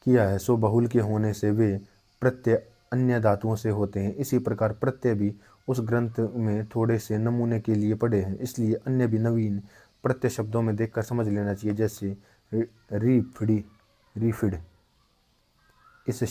S1: किया है, सो बहुल के होने से वे प्रत्यय अन्य धातुओं से होते हैं। इसी प्रकार प्रत्यय भी उस ग्रंथ में थोड़े से नमूने के लिए पड़े हैं, इसलिए अन्य भी नवीन प्रत्यय शब्दों में देखकर समझ लेना चाहिए। जैसे रिफिड। इस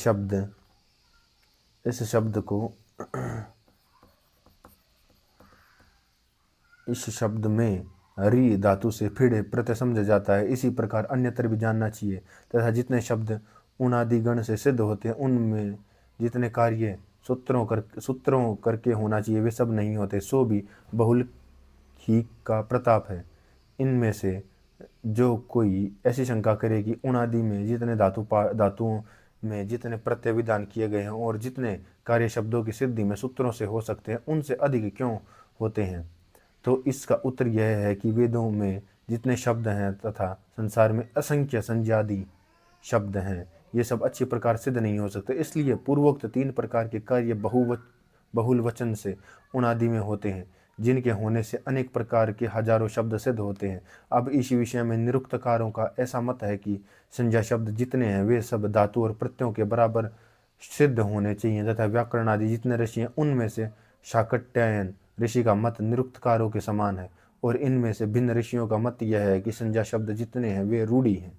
S1: शब्द में री धातु से फिड़ प्रत्यय समझा जाता है। इसी प्रकार अन्यत्र भी जानना चाहिए तथा जितने शब्द उणादि गण से सिद्ध होते हैं उनमें जितने कार्य सूत्रों करके होना चाहिए वे सब नहीं होते, सो भी बहुल ही का प्रताप है। इनमें से जो कोई ऐसी शंका करे कि उणादि में जितने धातुओं में जितने प्रत्यय विधान किए गए हैं और जितने कार्य शब्दों की सिद्धि में सूत्रों से हो सकते हैं उनसे अधिक क्यों होते हैं, तो इसका उत्तर यह है कि वेदों में जितने शब्द हैं तथा संसार में असंख्य संज्ञादि शब्द हैं, ये सब अच्छी प्रकार सिद्ध नहीं हो सकते। इसलिए पूर्वोक्त 3 प्रकार के कार्य बहुल वचन से उणादि में होते हैं, जिनके होने से अनेक प्रकार के हजारों शब्द सिद्ध होते हैं। अब इस विषय में निरुक्तकारों का ऐसा मत है कि संज्ञा शब्द जितने हैं वे सब धातु और प्रत्ययों के बराबर सिद्ध होने चाहिए तथा व्याकरण आदि जितने ऋषि हैं उनमें से शाकटायन ऋषि का मत निरुक्तकारों के समान है और इनमें से भिन्न ऋषियों का मत यह है कि संज्ञा शब्द जितने हैं वे रूढ़ी हैं।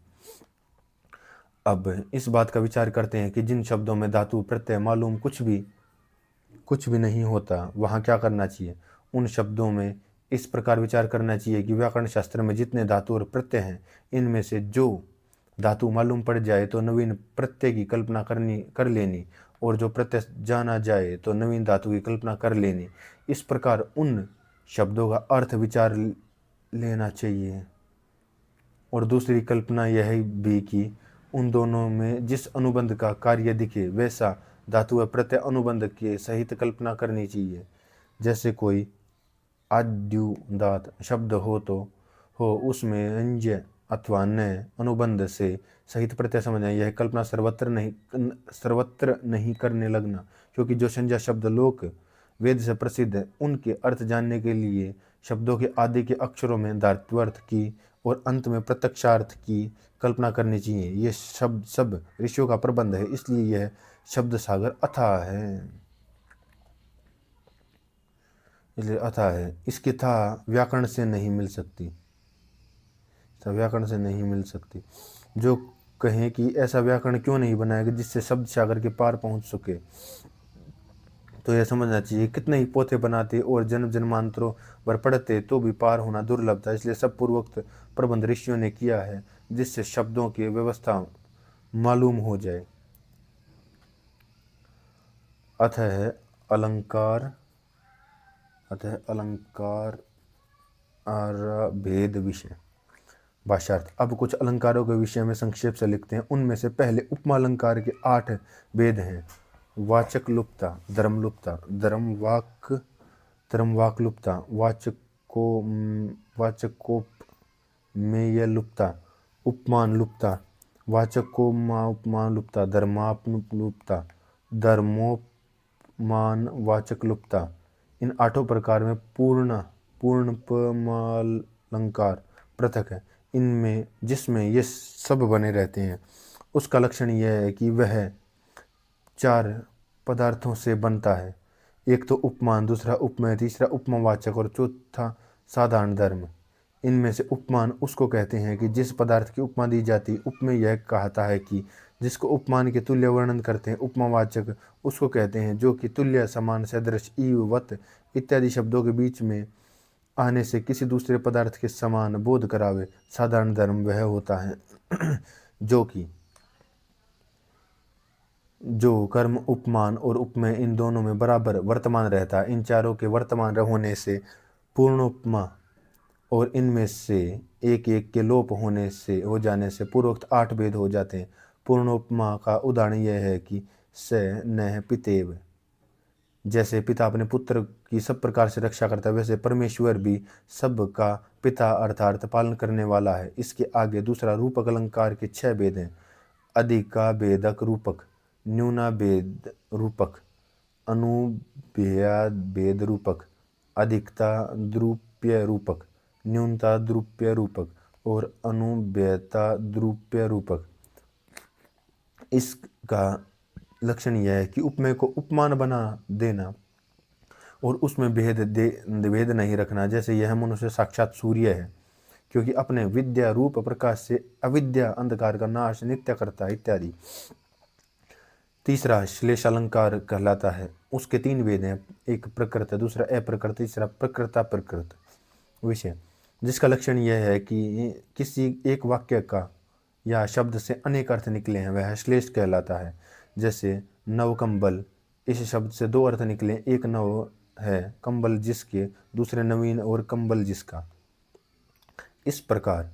S1: अब इस बात का विचार करते हैं कि जिन शब्दों में धातु प्रत्यय मालूम कुछ भी नहीं होता वहाँ क्या करना चाहिए। उन शब्दों में इस प्रकार विचार करना चाहिए कि व्याकरण शास्त्र में जितने धातु और प्रत्यय हैं इनमें से जो धातु मालूम पड़ जाए तो नवीन प्रत्यय की कल्पना कर लेनी, और जो प्रत्यय जाना जाए तो नवीन धातु की कल्पना कर लेनी। इस प्रकार उन शब्दों का अर्थ विचार लेना चाहिए। और दूसरी कल्पना यह भी कि उन दोनों में जिस अनुबंध का कार्य दिखे वैसा धातु व प्रत्यय अनुबंध के सहित कल्पना करनी चाहिए। जैसे कोई आद्युदात शब्द हो उसमें अंज्य अथवा न अनुबंध से सहित प्रत्यय समझना, यह कल्पना सर्वत्र नहीं करने लगना, क्योंकि जो संज्ञा शब्द लोक वेद से प्रसिद्ध है उनके अर्थ जानने के लिए शब्दों के आदि के अक्षरों में धात्वर्थ की और अंत में प्रत्यक्षार्थ की कल्पना करनी चाहिए। ये शब्द सब ऋषियों का प्रबंध है, इसलिए यह शब्द सागर अथाह है। इसलिए अथाह है, इसकी था व्याकरण से नहीं मिल सकती, व्याकरण से नहीं मिल सकती। जो कहें कि ऐसा व्याकरण क्यों नहीं बनाएगा जिससे शब्द सागर के पार पहुंच सके, तो यह समझना चाहिए कितने ही पोते बनाते और जन्म जन्मांतरों पर पढ़ते तो भी पार होना दुर्लभ था। इसलिए सब पूर्वोक्त प्रबंध ऋषियों ने किया है जिससे शब्दों की व्यवस्था मालूम हो जाए। अतः अलंकार और भेद विषय भाष्यार्थ। अब कुछ अलंकारों के विषय में संक्षेप से लिखते हैं। उनमें से पहले उपमा अलंकार के 8 भेद हैं। वाचक लुप्ता, धर्म लुप्ता, धर्म वाक लुप्ता, वाचकोपमेय लुप्ता, उपमान लुप्ता, वाचकोपमान लुप्ता, धर्मापनुप लुप्ता, धर्मोपमान वाचक लुप्ता। इन 8 प्रकार में पूर्णपमालंकार पृथक है। इनमें जिसमें ये सब बने रहते हैं उसका लक्षण यह है कि वह 4 पदार्थों से बनता है। एक तो उपमान, दूसरा उपमेय, तीसरा उपमावाचक और चौथा साधारण धर्म। इनमें से उपमान उसको कहते हैं कि जिस पदार्थ की उपमा दी जाती है। उपमेय यह कहता है कि जिसको उपमान के तुल्य वर्णन करते हैं। उपमावाचक उसको कहते हैं जो कि तुल्य, समान, सदृश, इव, वत इत्यादि शब्दों के बीच में आने से किसी दूसरे पदार्थ के समान बोध करावे। साधारण धर्म वह होता है जो कर्म उपमान और उपमेय इन दोनों में बराबर वर्तमान रहता है। इन चारों के वर्तमान होने से पूर्णोपमा और इनमें से एक एक के लोप हो जाने से पूर्वोक्त 8 भेद हो जाते हैं। पूर्णोपमा का उदाहरण यह है कि स न पितेव, जैसे पिता अपने पुत्र की सब प्रकार से रक्षा करता है वैसे परमेश्वर भी सब का पिता अर्थात पालन करने वाला है। इसके आगे दूसरा रूपक अलंकार के 6 भेद हैं। अधिका भेदक रूपक, न्यूना भेद रूपक, अनुभेद भेद रूपक, अधिकता द्रुप्य रूपक, न्यूनता द्रुप्य रूपक और अनुभेदता द्रुप्य रूपक। इसका लक्षण यह है कि उपमेय को उपमान बना देना और उसमें भेद नहीं रखना। जैसे यह मनुष्य साक्षात सूर्य है क्योंकि अपने विद्या रूप प्रकाश से अविद्या अंधकार का नाश नित्य करता है इत्यादि। तीसरा श्लेष अलंकार कहलाता है। उसके 3 भेद हैं, एक प्रकृत, दूसरा अप्रकृत, तीसरा प्रकृता प्रकृत विषय, जिसका लक्षण यह है कि किसी एक वाक्य का या शब्द से अनेक अर्थ निकले हैं वह श्लेष कहलाता है। जैसे नव कंबल, इस शब्द से 2 अर्थ निकले, एक नव है कंबल जिसके, दूसरे नवीन और कंबल जिसका। इस प्रकार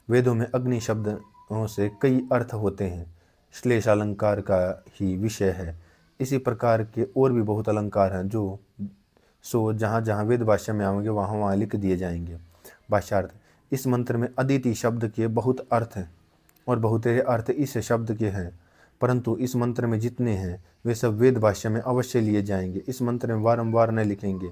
S1: वेदों में अग्नि शब्दों से कई अर्थ होते हैं, श्लेष अलंकार का ही विषय है। इसी प्रकार के और भी बहुत अलंकार हैं जो जहाँ जहाँ वेद भाष्य में आएंगे वहाँ वहाँ लिख दिए जाएंगे। भाष्यार्थ। इस मंत्र में अदिति शब्द के बहुत अर्थ हैं और बहुतेरे अर्थ इस शब्द के हैं, परंतु इस मंत्र में जितने हैं वे सब वेद भाष्य में अवश्य लिए जाएंगे। इस मंत्र में वारंवार न लिखेंगे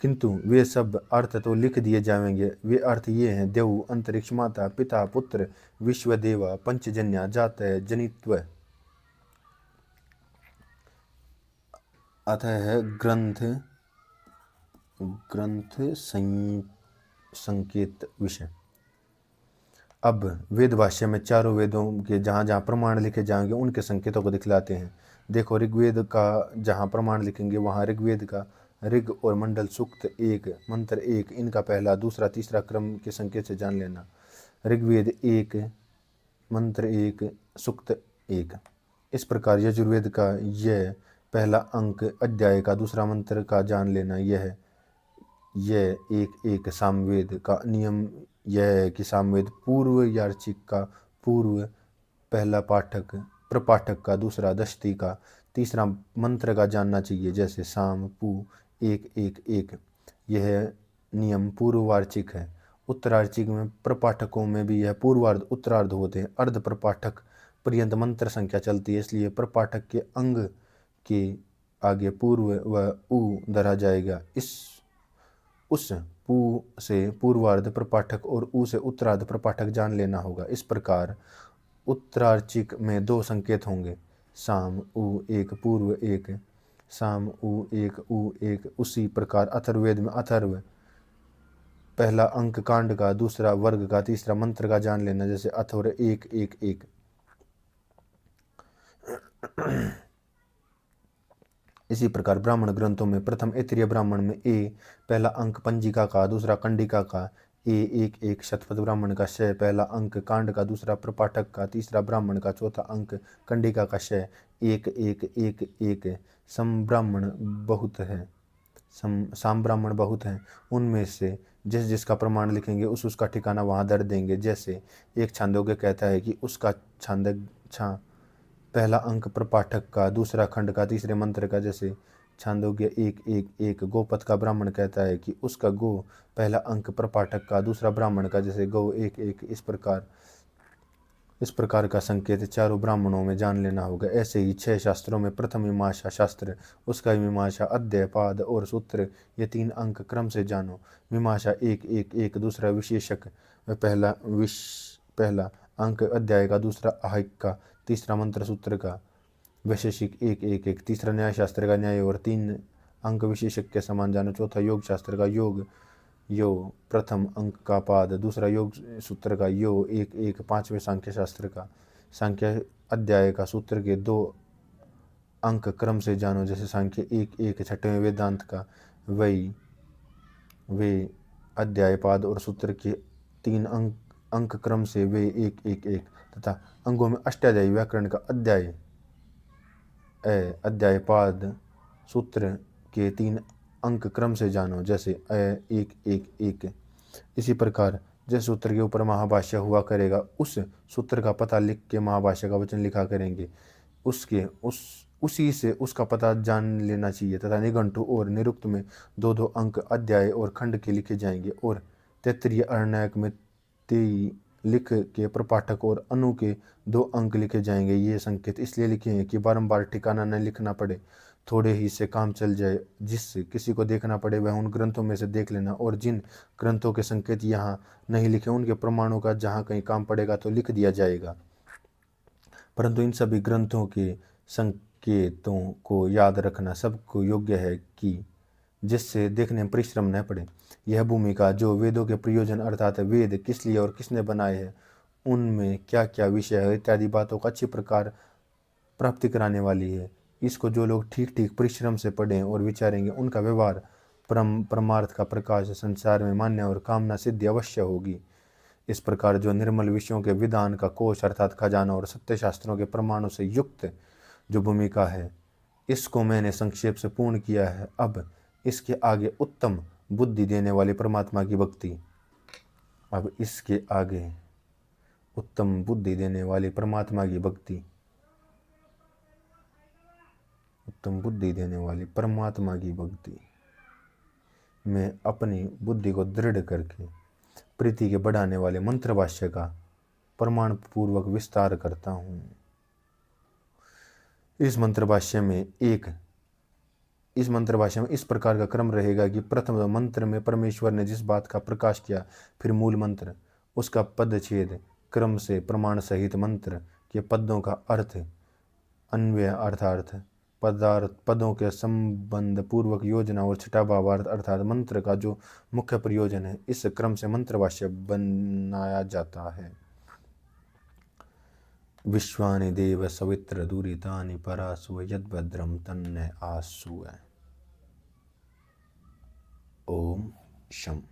S1: किंतु वे सब अर्थ तो लिख दिए जाएंगे। वे अर्थ ये हैं: देव, अंतरिक्ष, माता, पिता, पुत्र, विश्व, देवा, पंचजन्या, जातय, जनित्व। अतः ग्रंथ संकेत विषय। अब वेद भाष्य में चारों वेदों के जहाँ जहाँ प्रमाण लिखे जाएंगे उनके संकेतों को दिखलाते हैं। देखो, ऋग्वेद का जहाँ प्रमाण लिखेंगे वहाँ ऋग्वेद का ऋग और मंडल सूक्त 1 मंत्र 1 इनका पहला दूसरा तीसरा क्रम के संकेत से जान लेना। ऋग्वेद 1 मंत्र 1 सूक्त 1। इस प्रकार यजुर्वेद का यह पहला अंक अध्याय का दूसरा मंत्र का जान लेना। यह एक सामवेद का नियम यह है कि सामवेद पूर्व यार्चिक का पूर्व पहला पाठक प्रपाठक का दूसरा दष्टी का तीसरा मंत्र का जानना चाहिए। जैसे साम पू 1-1-1 यह नियम पूर्ववार्चिक है। उत्तरार्चिक में प्रपाठकों में भी यह पूर्वार्ध उत्तरार्ध होते हैं। अर्ध प्रपाठक पर्यंत मंत्र संख्या चलती है, इसलिए प्रपाठक के अंग के आगे पूर्व व उ धरा जाएगा। उस पू से पूर्वार्ध प्रपाठक और उ से उत्तरार्ध प्रपाठक जान लेना होगा। इस प्रकार उत्तरार्चिक में 2 संकेत होंगे, साम उ 1 पूर्व 1 साम उ 1 उ 1। उसी प्रकार अथर्ववेद में अथर्व पहला अंक कांड का दूसरा वर्ग का तीसरा मंत्र का जान लेना। जैसे अथर्व 1-1-1। इसी प्रकार ब्राह्मण ग्रंथों में प्रथम ऐतरेय ब्राह्मण में पहला अंक पंजिका का दूसरा कंडिका का 1-1 शतपथ ब्राह्मण का श पहला अंक कांड का दूसरा प्रपाठक का तीसरा ब्राह्मण का चौथा अंक कंडिका का श 1-1-1-1। सम ब्राह्मण बहुत है साम ब्राह्मण बहुत हैं, उनमें से जिस जिसका प्रमाण लिखेंगे उसका ठिकाना वहाँ दर देंगे। जैसे एक छांदोग्य कहता है कि उसका पहला अंक प्रपाठक का दूसरा खंड का तीसरे मंत्र का। जैसे छांदोग्य 1-1-1। गोपथ का ब्राह्मण कहता है कि उसका गो पहला अंक प्रपाठक का दूसरा ब्राह्मण का। जैसे गौ 1-1। इस प्रकार का संकेत चारों ब्राह्मणों में जान लेना होगा। ऐसे ही 6 शास्त्रों में प्रथम मीमांसा शास्त्र, उसका मीमांसा अध्याय पाद और सूत्र, ये 3 अंक क्रम से जानो। मीमांसा 1-1-1 दूसरा विशेषक पहला अंक अध्याय का दूसरा आहिक का तीसरा मंत्र सूत्र का। वैशेषिक 1-1-1 तीसरा न्याय शास्त्र का न्याय और 3 अंक विशेषक के समान जानो। चौथा योग शास्त्र का यो प्रथम अंक का पाद दूसरा योग सूत्र का यो 1-1 पांचवें सांख्य शास्त्र का सांख्य अध्याय का सूत्र के 2 अंक क्रम से जानो। जैसे सांख्य 1-1 छठवें वेदांत का वे अध्याय पाद और सूत्र के 3 अंक क्रम से वे 1-1-1 तथा अंगों में अष्टाध्यायी व्याकरण का अध्याय पाद सूत्र के 3 अंक क्रम से जानो। जैसे 1-1-1। इसी प्रकार जिस सूत्र के ऊपर महाभाष्य हुआ करेगा उस सूत्र का पता लिख के महाभाष्य का वचन लिखा करेंगे। उसी से उसका पता जान लेना चाहिए तथा निघंटु और निरुक्त में 2-2 अंक अध्याय और खंड के लिखे जाएंगे और तैत्तिरीय अरण्यक में 23 लिख के प्रपाठक और अनु के 2 अंक लिखे जाएंगे। ये संकेत इसलिए लिखे हैं कि बारंबार ठिकाना न लिखना पड़े, थोड़े ही से काम चल जाए। जिस किसी को देखना पड़े वह उन ग्रंथों में से देख लेना, और जिन ग्रंथों के संकेत यहाँ नहीं लिखे उनके प्रमाणों का जहाँ कहीं काम पड़ेगा तो लिख दिया जाएगा। परंतु इन सभी ग्रंथों के संकेतों को याद रखना सबको योग्य है कि जिससे देखने में परिश्रम न पड़े। यह भूमिका जो वेदों के प्रयोजन अर्थात वेद किस लिए और किसने बनाए हैं, उनमें क्या क्या विषय है इत्यादि बातों का अच्छी प्रकार प्राप्ति कराने वाली है। इसको जो लोग ठीक ठीक परिश्रम से पढ़ें और विचारेंगे उनका व्यवहार परमार्थ का प्रकाश संसार में मान्य और कामना सिद्धि अवश्य होगी। इस प्रकार जो निर्मल विषयों के विधान का कोश अर्थात खजाना और सत्य शास्त्रों के प्रमाणों से युक्त जो भूमिका है, इसको मैंने संक्षेप से पूर्ण किया है। अब इसके आगे उत्तम बुद्धि देने वाली परमात्मा की भक्ति में अपनी बुद्धि को दृढ़ करके प्रीति के बढ़ाने वाले मंत्र भाष्य का प्रमाण पूर्वक विस्तार करता हूँ। इस मंत्र भाष्य में इस प्रकार का क्रम रहेगा कि प्रथम मंत्र में परमेश्वर ने जिस बात का प्रकाश किया, फिर मूल मंत्र उसका पदछेद क्रम से प्रमाण सहित मंत्र के पदों का अर्थ अन्वय अर्थार्थ पदों के संबंध पूर्वक योजना और छठा भावार्थ अर्थात मंत्र का जो मुख्य प्रयोजन है, इस क्रम से मंत्रभाष्य बनाया जाता है। विश्वानि देव सवित्र दुरितानि परासु यद्भद्रं तन्ने आसु। ओम शम।